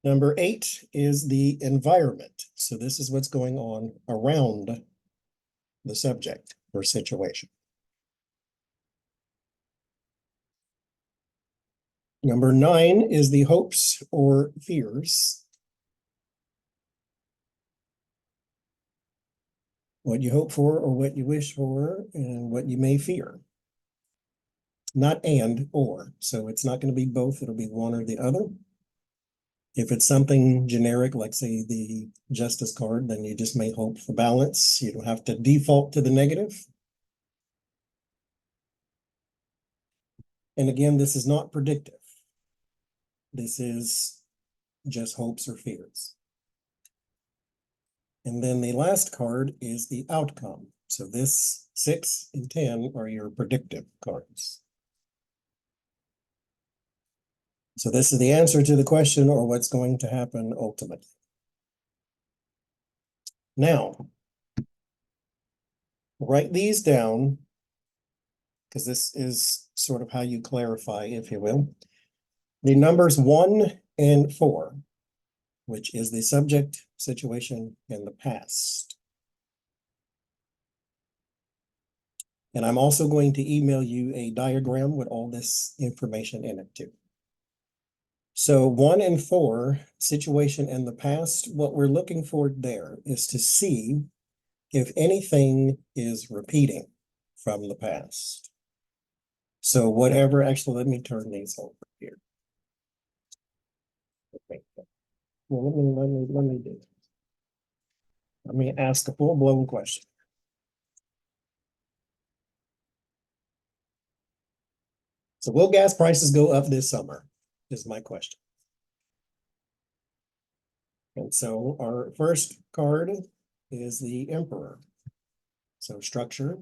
Number 8 is the environment. So this is what's going on around the subject or situation. Number 9 is the hopes or fears. What you hope for or what you wish for and what you may fear. Not and or. So it's not going to be both. It'll be one or the other. If it's something generic, like say the Justice card, then you just may hope for balance. You don't have to default to the negative. And again, this is not predictive. This is just hopes or fears. And then the last card is the outcome. So this 6 and 10 are your predictive cards. So this is the answer to the question or what's going to happen ultimately. Now, write these down because this is sort of how you clarify, if you will. The numbers 1 and 4, which is the subject, situation, and the past. And I'm also going to email you a diagram with all this information in it too. So 1 and 4, situation and the past, what we're looking for there is to see if anything is repeating from the past. So whatever, actually, let me turn these over here. Okay. Well, let me do it. Let me ask a full-blown question. So will gas prices go up this summer? Is my question. And so our first card is the Emperor. So structure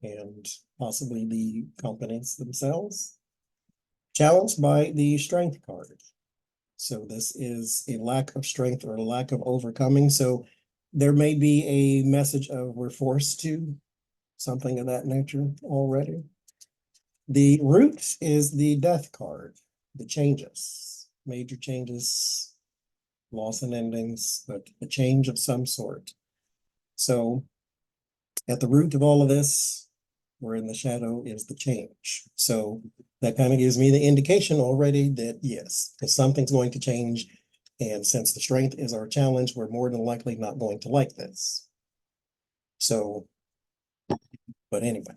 and possibly the companies themselves. Challenged by the strength card. So this is a lack of strength or a lack of overcoming. So there may be a message of we're forced to, something of that nature already. The root is the death card, the changes, major changes, loss and endings, but a change of some sort. So at the root of all of this, or in the shadow, is the change. So that kind of gives me the indication already that yes, because something's going to change. And since the strength is our challenge, we're more than likely not going to like this. So, but anyway,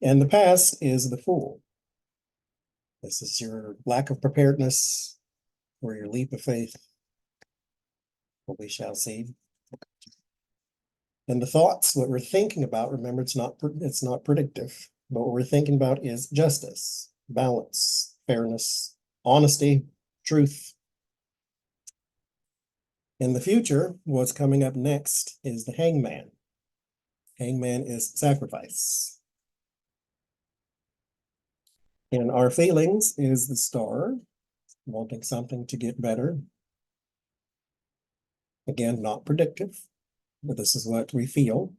and the past is the Fool. This is your lack of preparedness or your leap of faith. What we shall see. And the thoughts, what we're thinking about, remember, it's not predictive, but what we're thinking about is justice, balance, fairness, honesty, truth. In the future, what's coming up next is the Hangman. Hangman is sacrifice. And our feelings is the Star, wanting something to get better. Again, not predictive, but this is what we feel.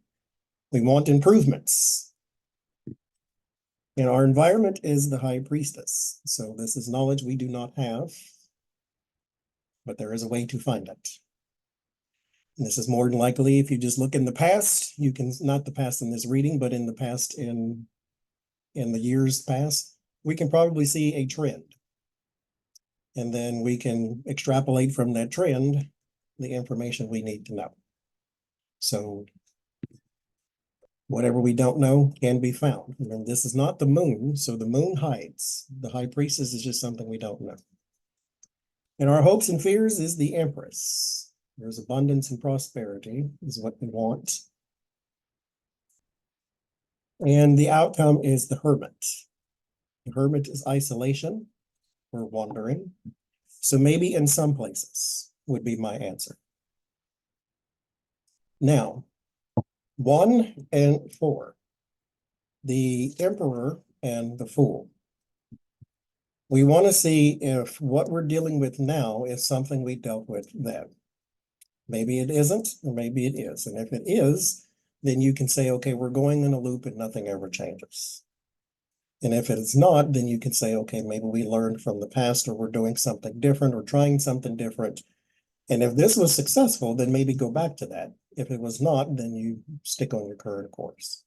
We want improvements. And our environment is the High Priestess. So this is knowledge we do not have, but there is a way to find it. And this is more than likely, if you just look in the past, you can, not the past in this reading, but in the past, in the years past, we can probably see a trend. And then we can extrapolate from that trend the information we need to know. So whatever we don't know can be found. And this is not the moon, so the moon hides. The High Priestess is just something we don't know. And our hopes and fears is the Empress. There's abundance and prosperity is what we want. And the outcome is the Hermit. The Hermit is isolation or wandering. So maybe in some places would be my answer. Now, 1 and 4, the Emperor and the Fool. We want to see if what we're dealing with now is something we dealt with then. Maybe it isn't, or maybe it is. And if it is, then you can say, okay, we're going in a loop and nothing ever changes. And if it is not, then you can say, okay, maybe we learned from the past, or we're doing something different or trying something different. And if this was successful, then maybe go back to that. If it was not, then you stick on your current course.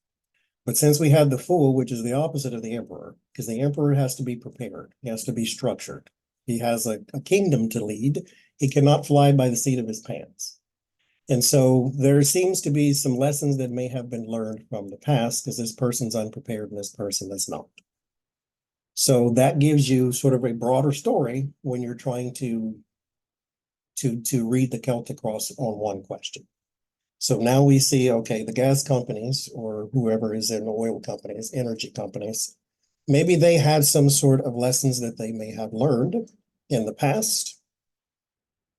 But since we had the Fool, which is the opposite of the Emperor, because the Emperor has to be prepared, he has to be structured. He has a kingdom to lead. He cannot fly by the seat of his pants. And so there seems to be some lessons that may have been learned from the past, because this person's unprepared and this person is not. So that gives you sort of a broader story when you're trying to read the Celtic Cross on one question. So now we see, okay, the gas companies or whoever is in oil companies, energy companies, maybe they had some sort of lessons that they may have learned in the past,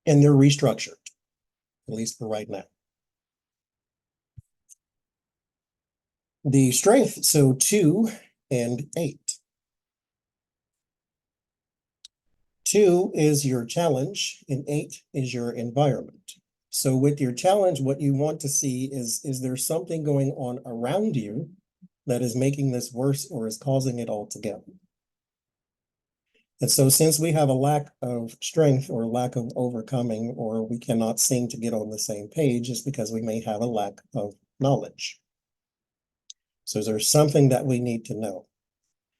and they're restructured, at least for right now. The strength, so 2 and 8. 2 is your challenge and 8 is your environment. So with your challenge, what you want to see is there something going on around you that is making this worse or is causing it altogether? And so since we have a lack of strength or lack of overcoming, or we cannot seem to get on the same page, is because we may have a lack of knowledge. So there's something that we need to know.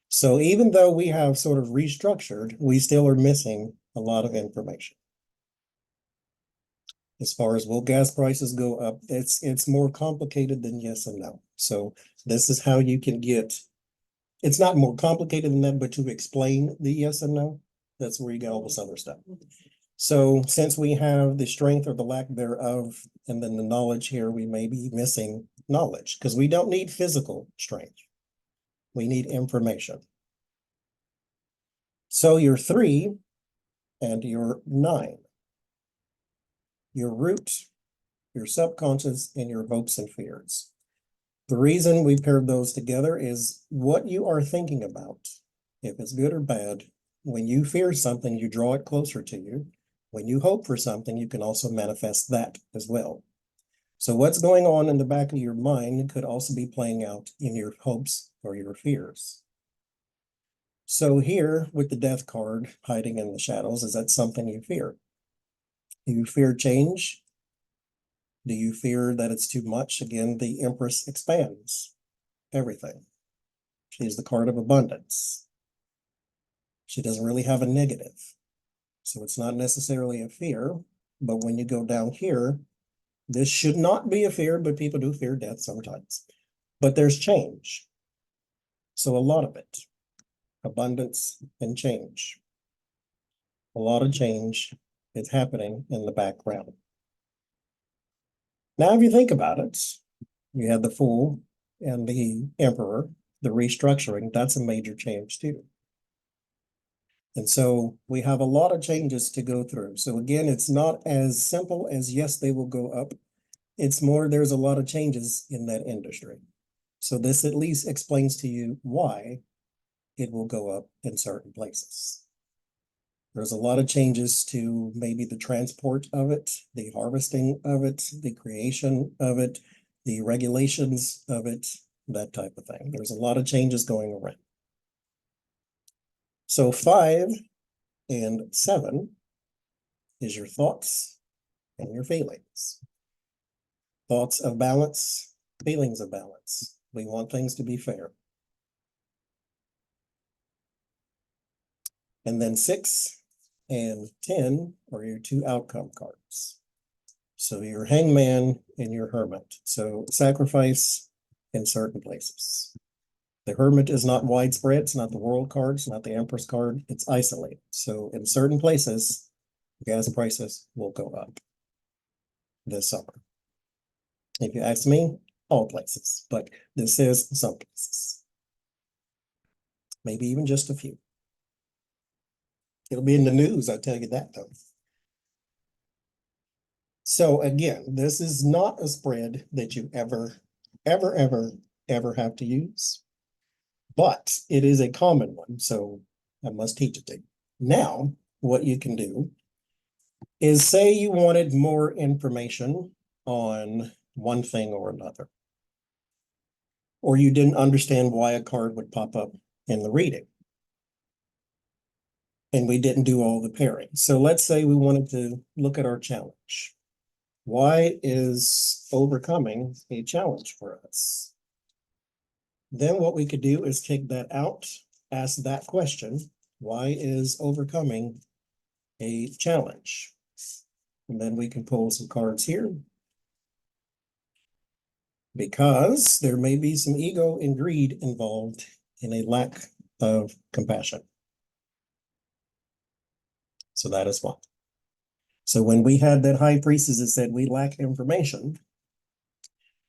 So even though we have sort of restructured, we still are missing a lot of information. As far as will gas prices go up, it's more complicated than yes and no. So this is how you can get, it's not more complicated than that, but to explain the yes and no, that's where you get all this other stuff. So since we have the strength or the lack thereof, and then the knowledge here, we may be missing knowledge because we don't need physical strength. We need information. So your 3 and your 9. Your root, your subconscious, and your hopes and fears. The reason we paired those together is what you are thinking about. If it's good or bad, when you fear something, you draw it closer to you. When you hope for something, you can also manifest that as well. So what's going on in the back of your mind could also be playing out in your hopes or your fears. So here with the death card hiding in the shadows, is that something you fear? Do you fear change? Do you fear that it's too much? Again, the Empress expands everything. She's the card of abundance. She doesn't really have a negative. So it's not necessarily a fear, but when you go down here, this should not be a fear, but people do fear death sometimes. But there's change. So a lot of it, abundance and change. A lot of change is happening in the background. Now, if you think about it, you had the Fool and the Emperor, the restructuring, that's a major change too. And so we have a lot of changes to go through. So again, it's not as simple as, yes, they will go up. It's more, there's a lot of changes in that industry. So this at least explains to you why it will go up in certain places. There's a lot of changes to maybe the transport of it, the harvesting of it, the creation of it, the regulations of it, that type of thing. There's a lot of changes going around. So 5 and 7 is your thoughts and your feelings. Thoughts of balance, feelings of balance. We want things to be fair. And then 6 and 10 are your 2 outcome cards. So your Hangman and your Hermit. So sacrifice in certain places. The Hermit is not widespread. It's not the World card. It's not the Empress card. It's isolated. So in certain places, gas prices will go up this summer. If you ask me, all places, but this is some places. Maybe even just a few. It'll be in the news, I'll tell you that though. So again, this is not a spread that you ever have to use. But it is a common one, so I must teach it to you. Now, what you can do is say you wanted more information on one thing or another. Or you didn't understand why a card would pop up in the reading. And we didn't do all the pairing. So let's say we wanted to look at our challenge. Why is overcoming a challenge for us? Then what we could do is take that out, ask that question, why is overcoming a challenge? And then we can pull some cards here. Because there may be some ego and greed involved in a lack of compassion. So that is one. So when we had that high priestess that said we lack information,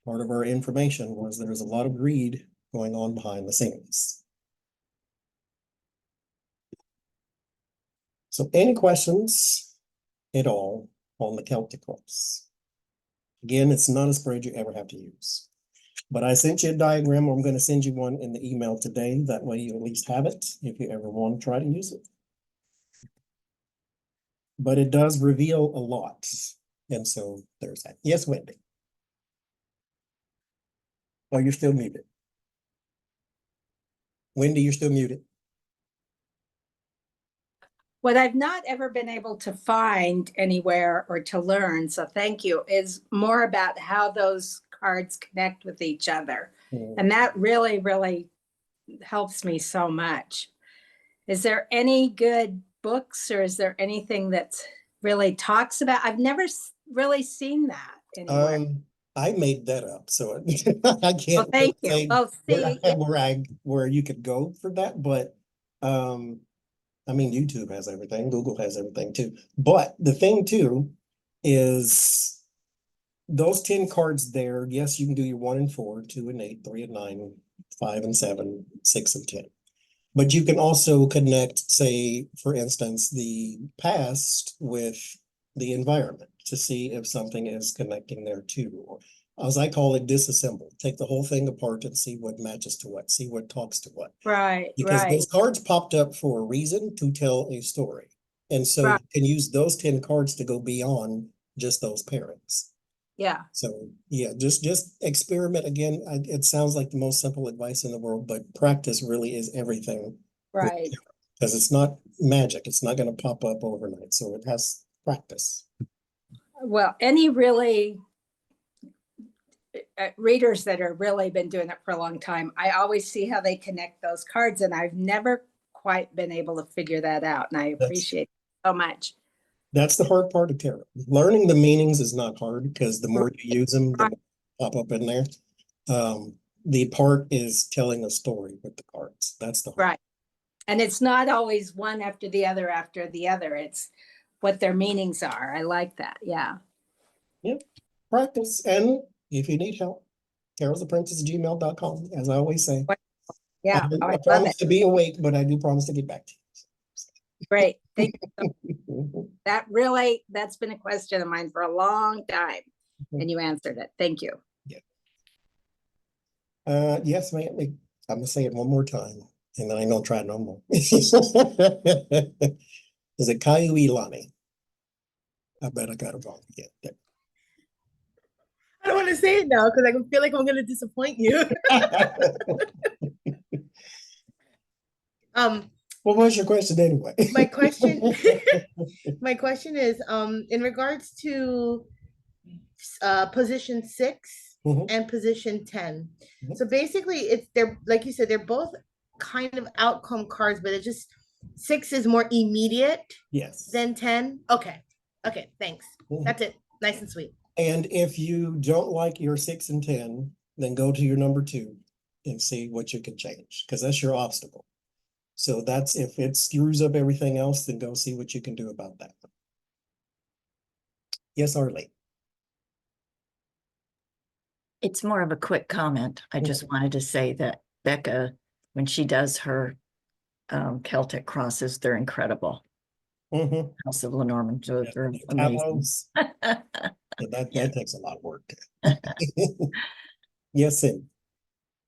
part of our information was there's a lot of greed going on behind the scenes. So any questions at all on the Celtic Cross? Again, it's not a spread you ever have to use. But I sent you a diagram. I'm going to send you one in the email today. That way you at least have it if you ever want to try to use it. But it does reveal a lot. And so there's that. Yes, Wendy. Oh, you're still muted. Wendy, you're still muted. What I've not ever been able to find anywhere or to learn, so thank you, is more about how those cards connect with each other. And that really, really helps me so much. Is there any good books or is there anything that really talks about? I've never really seen that anywhere. I made that up, so I can't. Well, thank you. say Oh, see, where you could go for that, but I mean, YouTube has everything, Google has everything too. But the thing too is those 10 cards there, yes, you can do your 1 and 4, 2 and 8, 3 and 9, 5 and 7, 6 and 10. But you can also connect, say, for instance, the past with the environment to see if something is connecting there too. as I call it, disassemble. Take the whole thing apart and see what matches to what, see what talks to what. Right, Because right, those cards popped up for a reason, to tell a story. And so you Right. can use those 10 cards to go beyond just those pairings. yeah, So, yeah, just experiment again. It sounds like the most simple advice in the world, but practice really is everything. right. Because it's not magic. It's not going to pop up overnight. So it has practice. Well, any really readers that have really been doing it for a long time, I always see how they connect those cards, and I've never quite been able to figure that out. And I That's- appreciate it so much. That's the hard part of tarot. Learning the meanings is not hard because the more you use them, the more they pop up in there. The part is telling a story with the cards. That's the hard. Right. And it's not always one after the other after the other. It's what their meanings are. I like that. Yeah. Practice. And if you need help, tarot'sapprentice@gmail.com, as I always say. Yeah. I I love promise it. to be awake, but I do promise to get back to Great. Thank you. you. That's been a question of mine for a long time. And you answered it. Thank you. Yes, ma'am. I'm gonna say it one more time, and then I don't try no more. Is it Caillou Ilani? I bet I got it wrong again. Yeah. I don't want to say it now because I feel like I'm going to disappoint you. What was your question anyway? My question, my question is, in regards to position 6 Mhm. and position 10. Mhm. So basically, they're like you said, they're both kind of outcome cards, but it's just 6 is more immediate Yes. than 10. Okay, thanks. Mhm. That's it. Nice and sweet. And if you don't like your 6 and 10, then go to your number 2 and see what you can change, because that's your obstacle. So that's, if it screws up everything else, then go see what you can do about that. Yes, Arlie. It's more of a quick comment. I Yeah. just wanted to say that Becca, when she does her Celtic crosses, they're incredible. Mm-hmm. House of Lenormand, they're amazing. Tableaus. That takes a lot of work. Yes, Sid.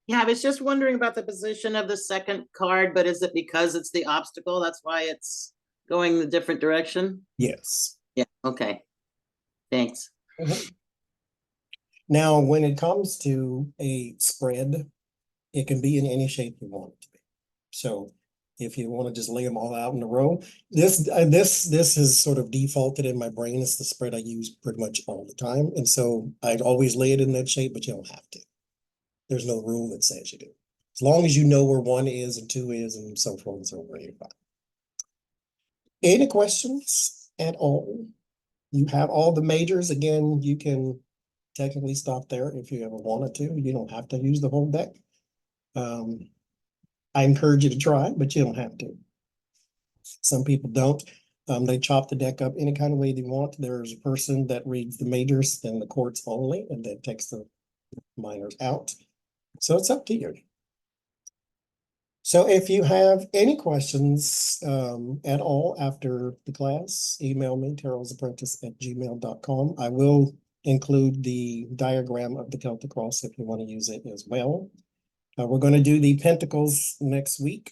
Yeah, I was just wondering about the position of the second card, but is it because it's the obstacle? That's why it's going the different direction? Yes. Yeah, okay. Thanks. Mhm. Now, when it comes to a spread, it can be in any shape you want it to be. So if you want to just lay them all out in a row, this is sort of defaulted in my brain. It's the spread I use pretty much all the time. And so I'd always lay it in that shape, but you don't have to. There's no rule that says you do. As long as you know where 1 is and 2 is and so forth and so on, you're fine. Any questions at all? You have all the majors. Again, you can technically stop there if you ever wanted to. You don't have to use the whole deck. I encourage you to try, but you don't have to. Some people don't. They chop the deck up any kind of way they want. There's a person that reads the majors and the courts only, and then takes the minors out. So it's up to you. So if you have any questions at all after the class, email me, tarot'sapprentice@gmail.com. I will include the diagram of the Celtic cross if you want to use it as well. We're going to do the pentacles next week.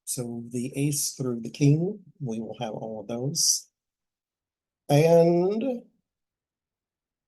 So the ace through the king, we will have all of those. And